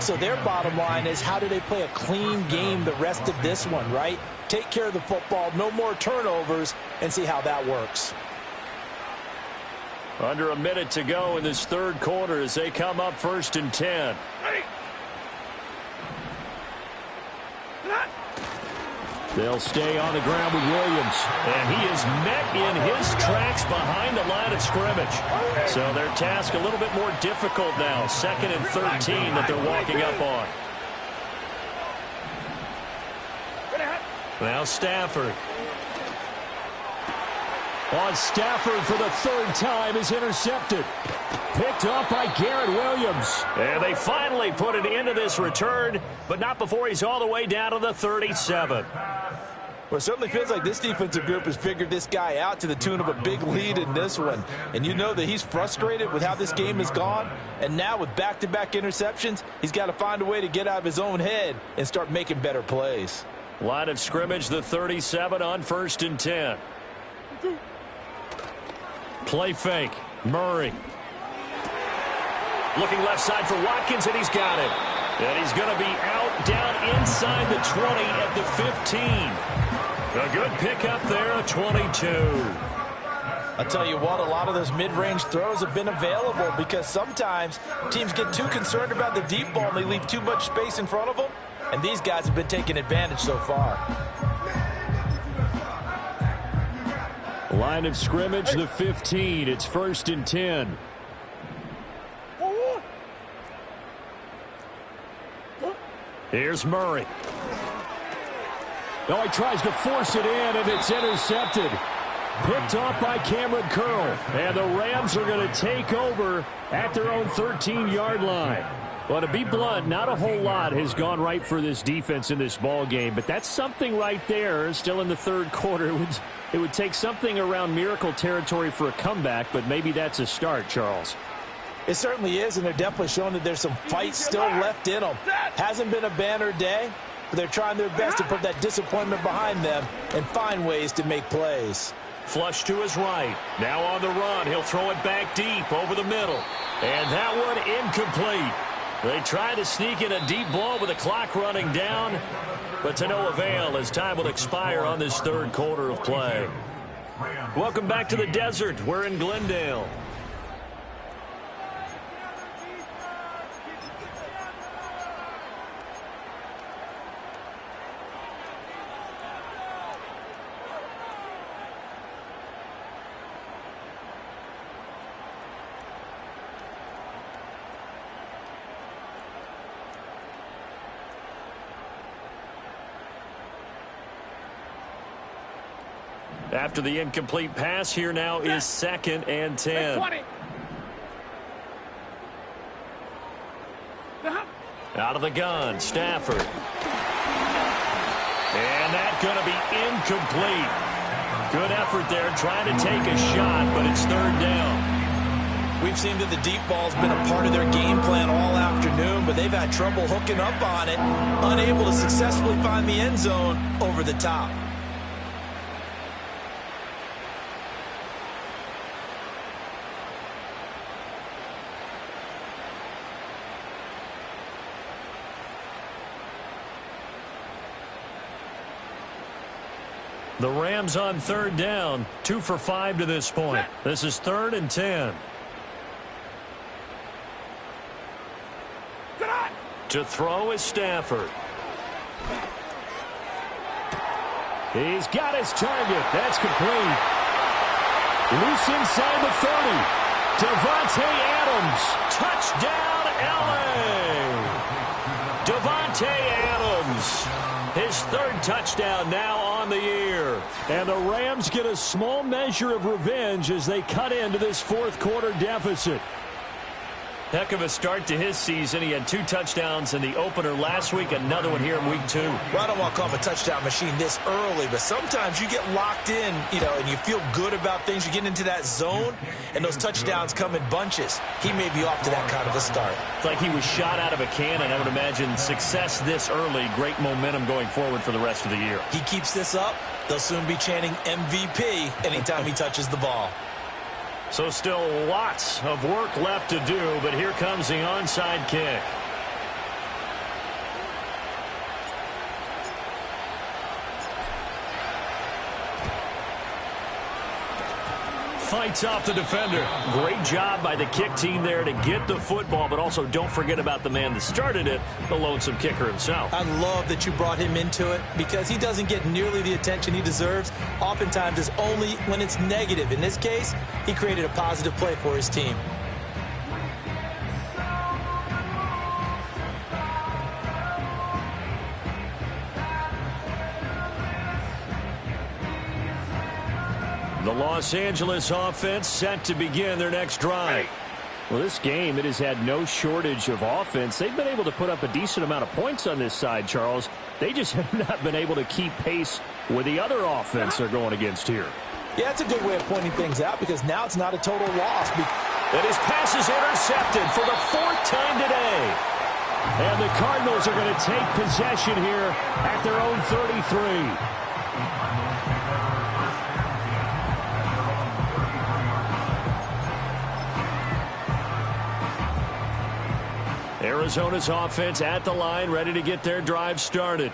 So their bottom line is, how do they play a clean game the rest of this one, right? Take care of the football, no more turnovers, and see how that works. Under a minute to go in this third quarter as they come up 1st and 10. They'll stay on the ground with Williams. And he is met in his tracks behind the line of scrimmage. So their task a little bit more difficult now. 2nd and 13 that they're walking up on. Now Stafford. On Stafford for the 3rd time is intercepted. Picked up by Garrett Williams. And they finally put it into this return, but not before he's all the way down to the 37. Well, it certainly feels like this defensive group has figured this guy out to the tune of a big lead in this one. And you know that he's frustrated with how this game has gone. And now with back-to-back interceptions, he's got to find a way to get out of his own head and start making better plays. Line of scrimmage, the 37 on 1st and 10. Play fake. Murray. Looking left side for Watkins, and he's got it. And he's going to be out down inside the 20 at the 15. A good pickup there, a 22. I'll tell you what, a lot of those mid-range throws have been available because sometimes teams get too concerned about the deep ball and they leave too much space in front of them. And these guys have been taking advantage so far. Line of scrimmage, the 15. It's 1st and 10. Here's Murray. Oh, he tries to force it in, and it's intercepted. Picked off by Cameron Curl. And the Rams are going to take over at their own 13-yard line. Well, to be blunt, not a whole lot has gone right for this defense in this ball game, but that's something right there. Still in the third quarter. It would take something around miracle territory for a comeback, but maybe that's a start, Charles. It certainly is, and they're definitely showing that there's some fight still left in them. Hasn't been a banner day, but they're trying their best to put that disappointment behind them and find ways to make plays. Flush to his right. Now on the run. He'll throw it back deep over the middle. And that one incomplete. They try to sneak in a deep ball with the clock running down, but to no avail as time will expire on this third quarter of play. Welcome back to the desert. We're in Glendale. After the incomplete pass, here now is 2nd and 10. Out of the gun, Stafford. And that's going to be incomplete. Good effort there trying to take a shot, but it's 3rd down. We've seen that the deep ball's been a part of their game plan all afternoon, but they've had trouble hooking up on it, unable to successfully find the end zone over the top. The Rams on 3rd down, 2 for 5 to this point. This is 3rd and 10. To throw is Stafford. He's got his target. That's complete. Loose inside the 30. Devontae Adams. Touchdown, L.A. Devontae Adams. His 3rd touchdown now on the year. And the Rams get a small measure of revenge as they cut into this 4th quarter deficit. Heck of a start to his season. He had 2 touchdowns in the opener last week, another one here in week 2. Well, I don't want to call him a touchdown machine this early, but sometimes you get locked in, and you feel good about things. You get into that zone, and those touchdowns come in bunches. He may be off to that kind of a start. It's like he was shot out of a cannon. I would imagine success this early, great momentum going forward for the rest of the year. He keeps this up, they'll soon be chanting MVP anytime he touches the ball. So still lots of work left to do, but here comes the onside kick. Fights off the defender. Great job by the kick team there to get the football, but also don't forget about the man that started it, the lonesome kicker himself. I love that you brought him into it because he doesn't get nearly the attention he deserves. Oftentimes it's only when it's negative. In this case, he created a positive play for his team. The Los Angeles offense set to begin their next drive. Well, this game, it has had no shortage of offense. They've been able to put up a decent amount of points on this side, Charles. They just have not been able to keep pace with the other offense they're going against here. Yeah, that's a good way of pointing things out because now it's not a total loss. And his pass is intercepted for the 4th time today. And the Cardinals are going to take possession here at their own 33. Arizona's offense at the line, ready to get their drive started.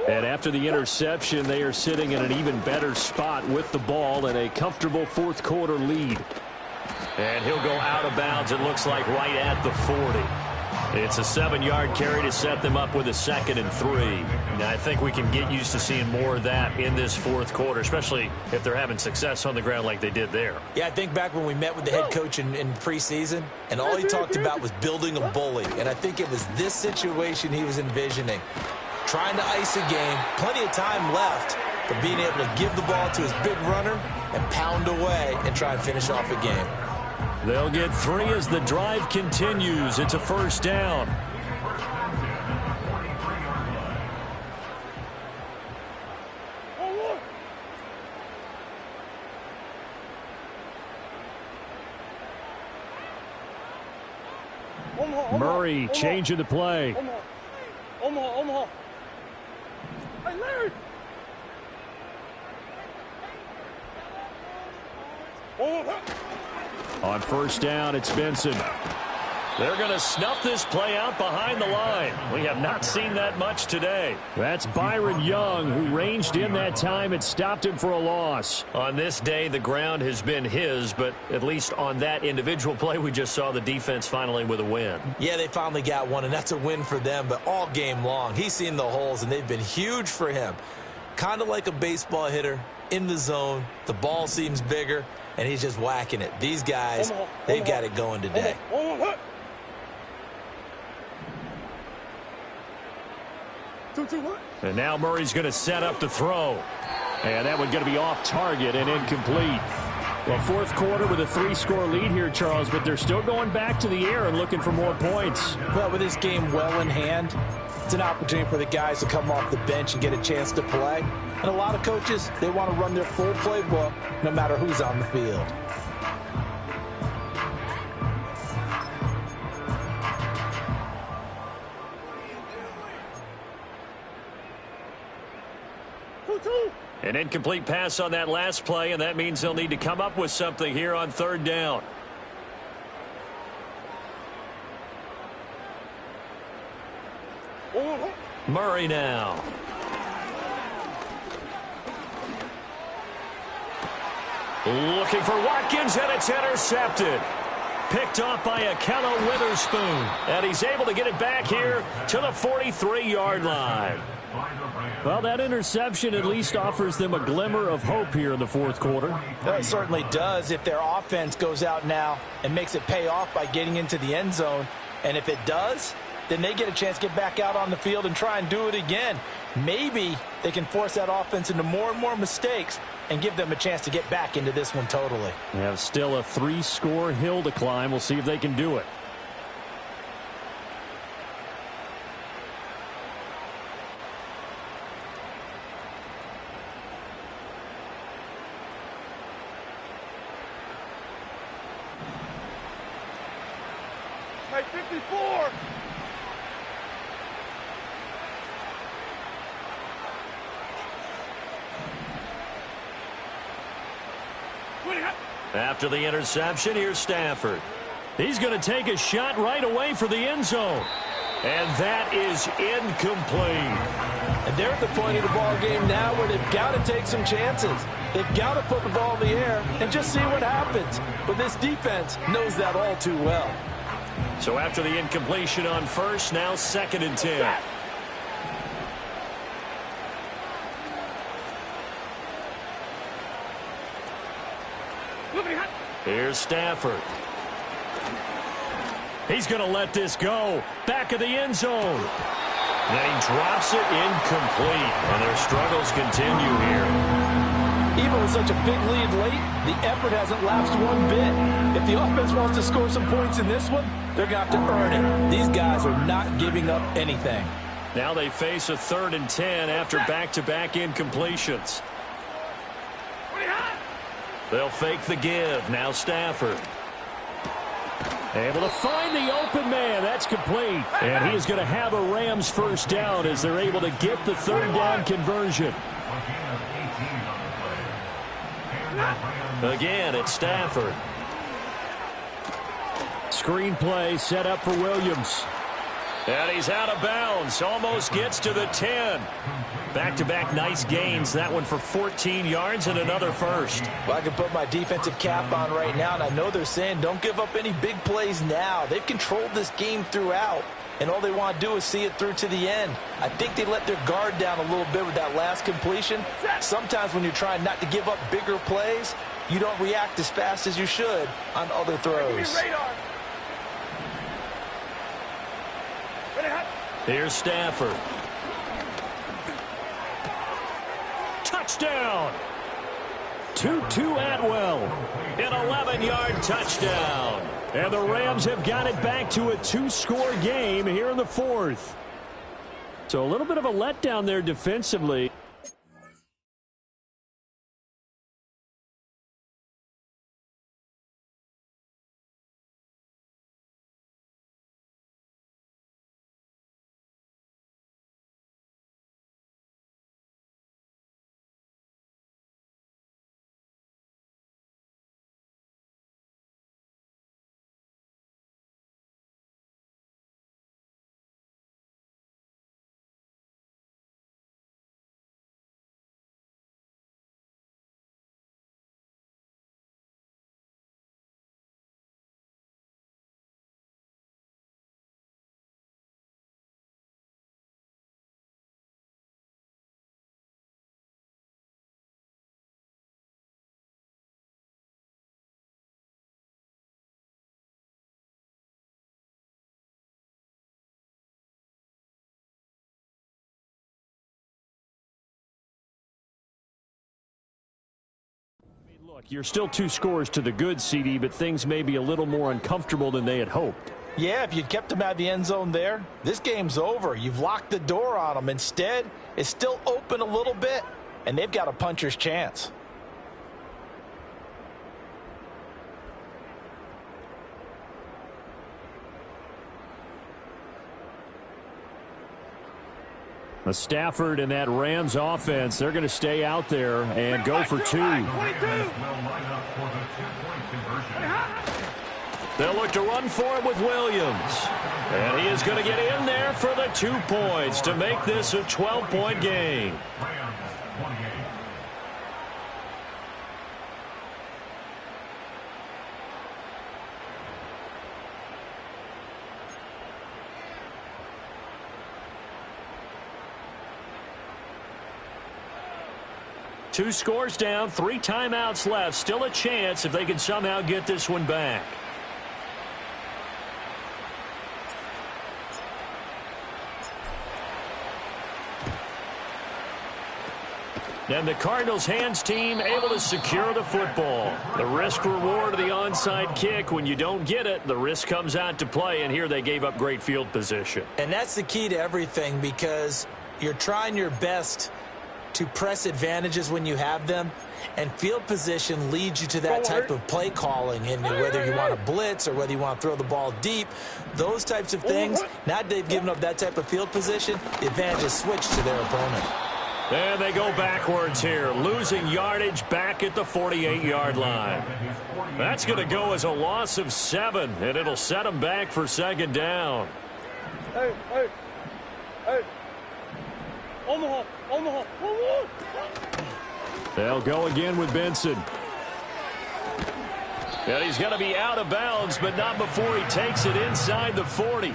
And after the interception, they are sitting in an even better spot with the ball and a comfortable 4th quarter lead. And he'll go out of bounds, it looks like, right at the 40. It's a 7-yard carry to set them up with a 2nd and 3. Now, I think we can get used to seeing more of that in this 4th quarter, especially if they're having success on the ground like they did there. Yeah, I think back when we met with the head coach in preseason, and all he talked about was building a bully. And I think it was this situation he was envisioning. Trying to ice a game, plenty of time left, but being able to give the ball to his big runner and pound away and try and finish off a game. They'll get 3 as the drive continues. It's a 1st down. Murray changing the play. Omaha. Hey, Larry. On 1st down, it's Benson. They're going to snuff this play out behind the line. We have not seen that much today. That's Byron Young, who ranged in that time and stopped him for a loss. On this day, the ground has been his, but at least on that individual play, we just saw the defense finally with a win. Yeah, they finally got one, and that's a win for them, but all game long, he's seen the holes, and they've been huge for him. Kind of like a baseball hitter in the zone. The ball seems bigger, and he's just whacking it. These guys, they've got it going today. And now Murray's going to set up the throw. And that one's going to be off target and incomplete. Well, 4th quarter with a 3-score lead here, Charles, but they're still going back to the air and looking for more points. Well, with this game well in hand, it's an opportunity for the guys to come off the bench and get a chance to play. And a lot of coaches, they want to run their full playbook no matter who's on the field. An incomplete pass on that last play, and that means they'll need to come up with something here on 3rd down. Murray now. Looking for Watkins, and it's intercepted. Picked off by Akello Witherspoon. And he's able to get it back here to the 43-yard line. Well, that interception at least offers them a glimmer of hope here in the 4th quarter. It certainly does if their offense goes out now and makes it pay off by getting into the end zone. And if it does, then they get a chance to get back out on the field and try and do it again. Maybe they can force that offense into more and more mistakes and give them a chance to get back into this one totally. They have still a 3-score hill to climb. We'll see if they can do it. Hey, 54! After the interception, here's Stafford. He's going to take a shot right away for the end zone. And that is incomplete. And they're at the point of the ball game now where they've got to take some chances. They've got to put the ball in the air and just see what happens. But this defense knows that all too well. So after the incompletion on first, now 2nd and 10. Here's Stafford. He's going to let this go. Back of the end zone. Then he drops it incomplete. And their struggles continue here. Even with such a big lead late, the effort hasn't lapsed one bit. If the offense wants to score some points in this one, they're going to have to earn it. These guys are not giving up anything. Now they face a 3rd and 10 after back-to-back incompletions. They'll fake the give. Now Stafford. Able to find the open man. That's complete. And he is going to have a Rams first down as they're able to get the 3rd down conversion. Again, it's Stafford. Screen play set up for Williams. And he's out of bounds. Almost gets to the 10. Back-to-back nice gains. That one for 14 yards and another first. Well, I can put my defensive cap on right now, and I know they're saying don't give up any big plays now. They've controlled this game throughout, and all they want to do is see it through to the end. I think they let their guard down a little bit with that last completion. Sometimes when you're trying not to give up bigger plays, you don't react as fast as you should on other throws. Here's Stafford. Touchdown! Tutu Atwell. An 11-yard touchdown. And the Rams have got it back to a 2-score game here in the 4th. So a little bit of a letdown there defensively. Look, you're still 2 scores to the good, CD, but things may be a little more uncomfortable than they had hoped. Yeah, if you'd kept them out of the end zone there, this game's over. You've locked the door on them. Instead, it's still open a little bit, and they've got a puncher's chance. Stafford and that Rams offense, they're going to stay out there and go for 2. They'll look to run for it with Williams. And he is going to get in there for the 2 points to make this a 12-point game. Two scores down, 3 timeouts left. Still a chance if they can somehow get this one back. And the Cardinals hands team able to secure the football. The risk reward of the onside kick. When you don't get it, the risk comes out to play, and here they gave up great field position. And that's the key to everything, because you're trying your best to press advantages when you have them. And field position leads you to that type of play calling. And whether you want to blitz or whether you want to throw the ball deep, those types of things, now that they've given up that type of field position, the advantage is switched to their opponent. And they go backwards here, losing yardage back at the 48-yard line. That's going to go as a loss of 7, and it'll set them back for second down. Hey, hey, hey. Omaha, Omaha, Omaha. They'll go again with Benson. And he's going to be out of bounds, but not before he takes it inside the 40.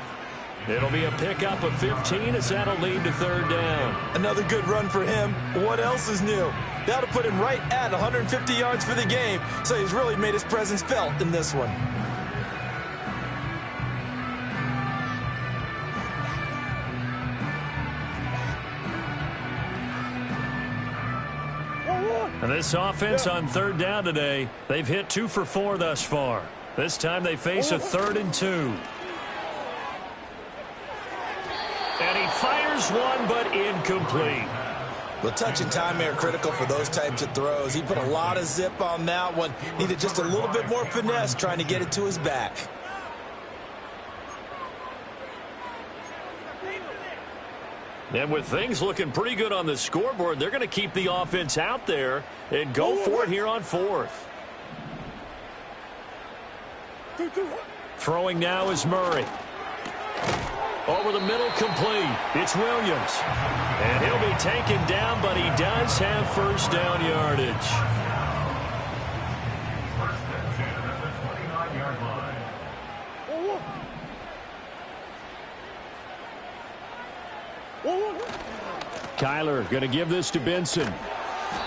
It'll be a pickup of 15 as that'll lead to third down. Another good run for him. What else is new? That'll put him right at 150 yards for the game, so he's really made his presence felt in this one. And this offense on third down today, they've hit 2 for 4 thus far. This time they face a 3rd and 2. And he fires one, but incomplete. Well, touch and timing are critical for those types of throws. He put a lot of zip on that one. Needed just a little bit more finesse trying to get it to his back. And with things looking pretty good on the scoreboard, they're going to keep the offense out there and go for it here on 4th. Throwing now is Murray. Over the middle, complete. It's Williams. And he'll be taken down, but he does have first down yardage. Kyler going to give this to Benson.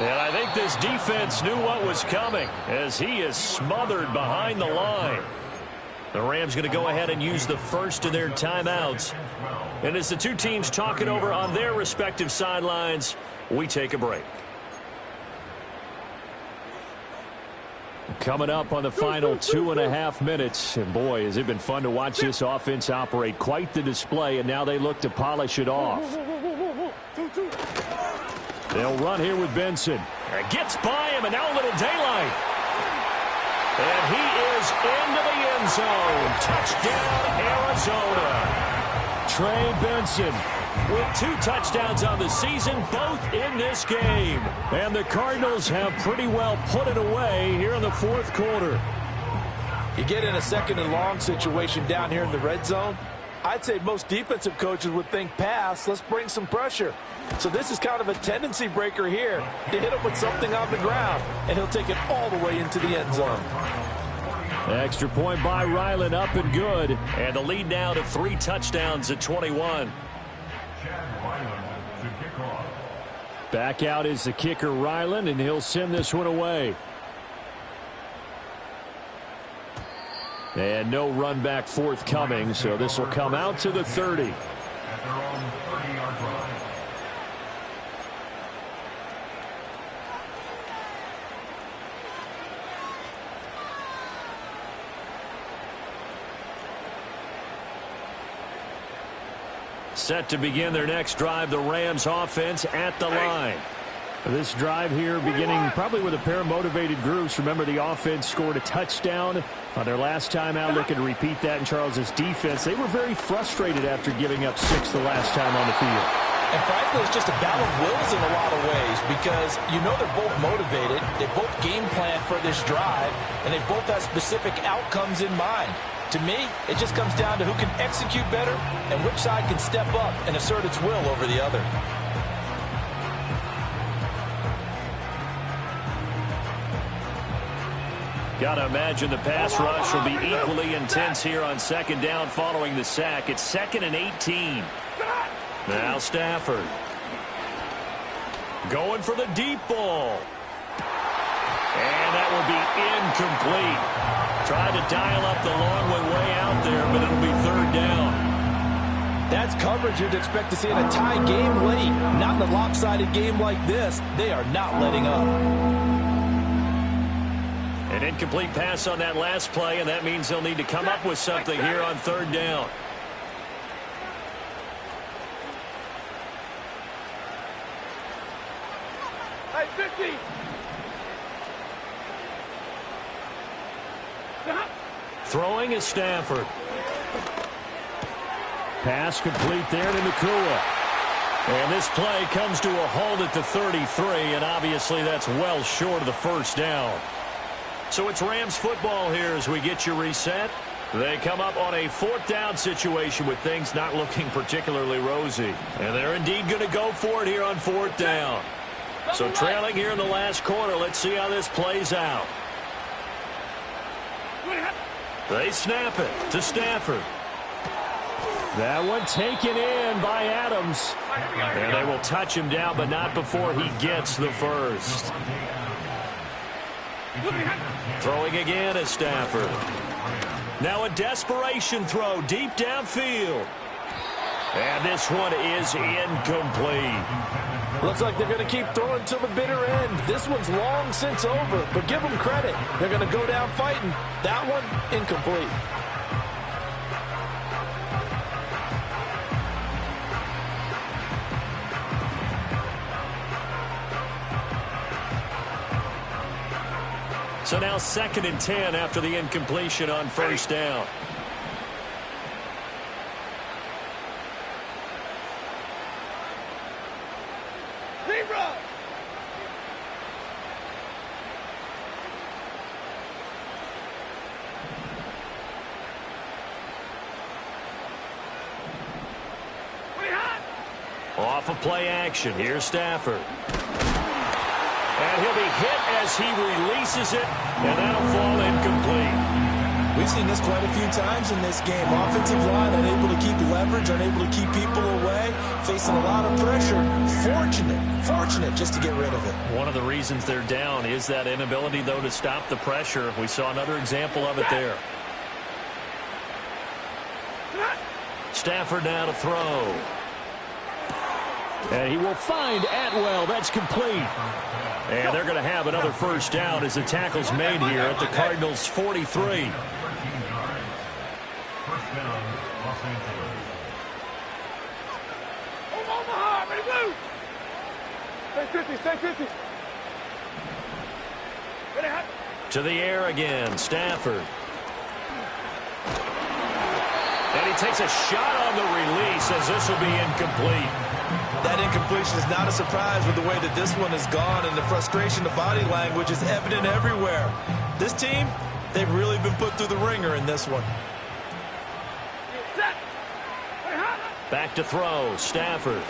And I think this defense knew what was coming as he is smothered behind the line. The Rams going to go ahead and use the first of their timeouts. And as the two teams talk it over on their respective sidelines, we take a break. Coming up on the final 2.5 minutes. And boy, has it been fun to watch this offense operate. Quite the display, and now they look to polish it off. They'll run here with Benson. Gets by him, and now a little daylight. And he is into the end zone. Touchdown, Arizona. Trey Benson with 2 touchdowns on the season, both in this game. And the Cardinals have pretty well put it away here in the 4th quarter. You get in a 2nd and long situation down here in the red zone. I'd say most defensive coaches would think pass. Let's bring some pressure. So this is kind of a tendency breaker here to hit him with something on the ground, and he'll take it all the way into the end zone. Extra point by Ryland, up and good. And the lead now to 3 touchdowns at 21. Back out is the kicker, Ryland, and he'll send this one away. And no run back forthcoming, so this will come out to the 30. Set to begin their next drive, the Rams offense at the line. This drive here beginning probably with a pair of motivated groups. Remember, the offense scored a touchdown on their last time out. Looking to repeat that in Charles's defense. They were very frustrated after giving up 6 the last time on the field. And frankly, it's just a battle of wills in a lot of ways because you know they're both motivated. They both game plan for this drive, and they both have specific outcomes in mind. To me, it just comes down to who can execute better and which side can step up and assert its will over the other. Gotta imagine the pass rush will be equally intense here on 2nd down following the sack. It's 2nd and 18. Now Stafford. Going for the deep ball. And that will be incomplete. Tried to dial up the long one way out there, but it'll be 3rd down. That's coverage you'd expect to see in a tie game late. Not in a lopsided game like this. They are not letting up. An incomplete pass on that last play, and that means they'll need to come up with something here on 3rd down. Hey, 50. Throwing is Stafford. Pass complete there to Nakua. And this play comes to a halt at the 33, and obviously that's well short of the first down. So it's Rams football here as we get you reset. They come up on a 4th down situation with things not looking particularly rosy. And they're indeed going to go for it here on 4th down. So trailing here in the last quarter, let's see how this plays out. They snap it to Stafford. That one taken in by Adams. And they will touch him down, but not before he gets the first. Throwing again is Stafford. Now a desperation throw deep downfield. And this one is incomplete. Looks like they're going to keep throwing till the bitter end. This one's long since over, but give them credit. They're going to go down fighting. That one, incomplete. So now 2nd and 10 after the incompletion on first down. Off of play action. Here's Stafford. And he'll be hit as he releases it, and that'll fall incomplete. We've seen this quite a few times in this game. Offensive line unable to keep leverage, unable to keep people away, facing a lot of pressure. Fortunate just to get rid of it. One of the reasons they're down is that inability, though, to stop the pressure. We saw another example of it there. Stafford now to throw. And he will find Atwell. That's complete. And they're going to have another first down as the tackle's made here at the Cardinals' 43. Omaha, ready, blue. Stay 50. Ready, hot. To the air again, Stafford. And he takes a shot on the release as this will be incomplete. That incompletion is not a surprise with the way that this one has gone, and the frustration, the body language is evident everywhere. This team, they've really been put through the ringer in this one. Back to throw, Stafford.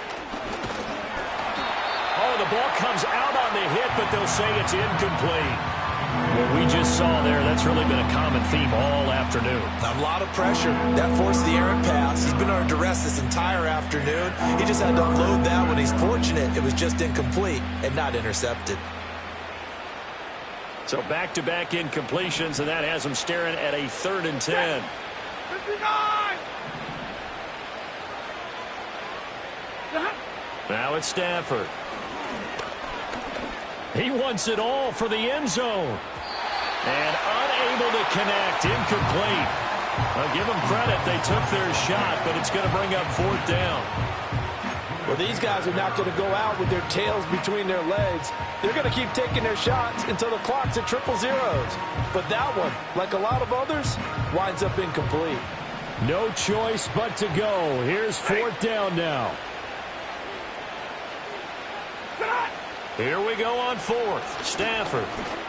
Oh, the ball comes out on the hit, but they'll say it's incomplete. What we just saw there, that's really been a common theme all afternoon. A lot of pressure. That forced the errant pass. He's been under duress this entire afternoon. He just had to unload that one. He's fortunate it was just incomplete and not intercepted. So back-to-back incompletions, and that has him staring at a 3rd and 10. 59! Now it's Stafford. He wants it all for the end zone. And unable to connect, incomplete. I'll give them credit. They took their shot, but it's going to bring up 4th down. Well, these guys are not going to go out with their tails between their legs. They're going to keep taking their shots until the clock's at 000. But that one, like a lot of others, winds up incomplete. No choice but to go. Here's 4th down now. Here we go on 4th. Stafford.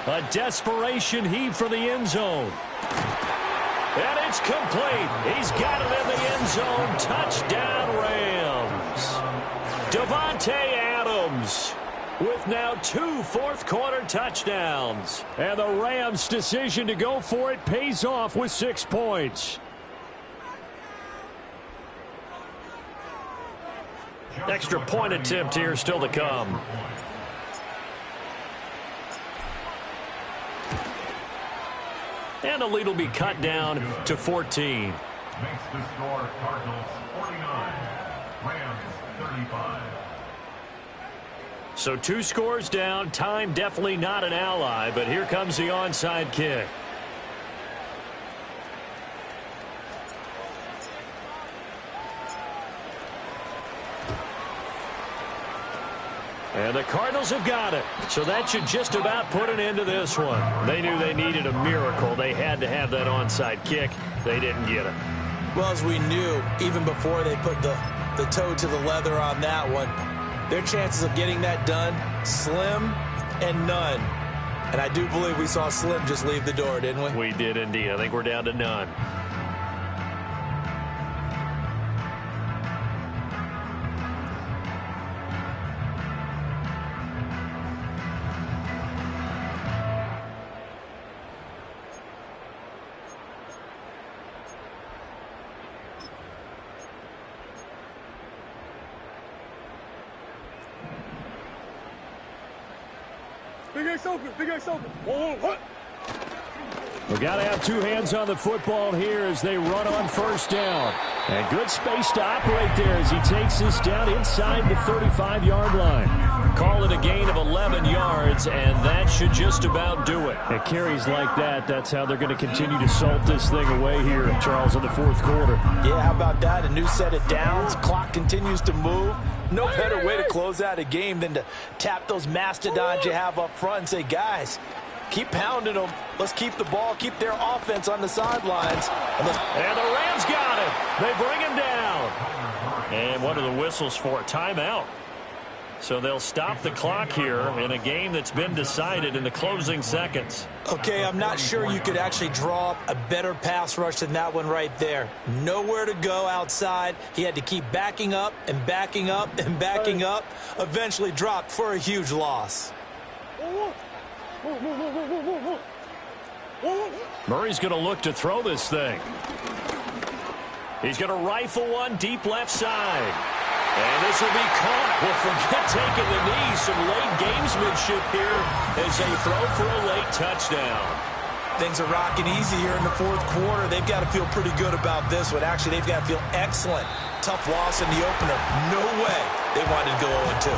A desperation heave for the end zone. And it's complete. He's got it in the end zone. Touchdown, Rams. Davante Adams with now 2 fourth-quarter touchdowns. And the Rams' decision to go for it pays off with 6 points. Extra point attempt here still to come. And the lead will be cut down to 14. Makes the score Cardinals 49, Rams 35. So 2 scores down. Time definitely not an ally, but here comes the onside kick. And the Cardinals have got it. So that should just about put an end to this one. They knew they needed a miracle. They had to have that onside kick. They didn't get it. Well, as we knew, even before they put the toe to the leather on that one, their chances of getting that done, slim and none. And I do believe we saw Slim just leave the door, didn't we? We did indeed. I think we're down to none. Big X open, Big X open. Whoa, what? We've got to have two hands on the football here as they run on first down. And good space to operate there as he takes this down inside the 35-yard line. Call it a gain of 11 yards, and that should just about do it. It carries like that. That's how they're going to continue to salt this thing away here, Charles, in the fourth quarter. Yeah, how about that? A new set of downs. Clock continues to move. No better way to close out a game than to tap those mastodons you have up front and say, guys, keep pounding them. Let's keep the ball, keep their offense on the sidelines. And the Rams got it. They bring him down. And what are the whistles for? Timeout. So they'll stop the clock here in a game that's been decided in the closing seconds. Okay, I'm not sure you could actually draw up a better pass rush than that one right there. Nowhere to go outside. He had to keep backing up and backing up and backing up. Eventually dropped for a huge loss. Murray's going to look to throw this thing. He's going to rifle one deep left side. And this will be caught. Well, forget taking the knee. Some late gamesmanship here as they throw for a late touchdown. Things are rocking easy here in the fourth quarter. They've got to feel pretty good about this one. Actually, they've got to feel excellent. Tough loss in the opener. No way they wanted to go 0-2.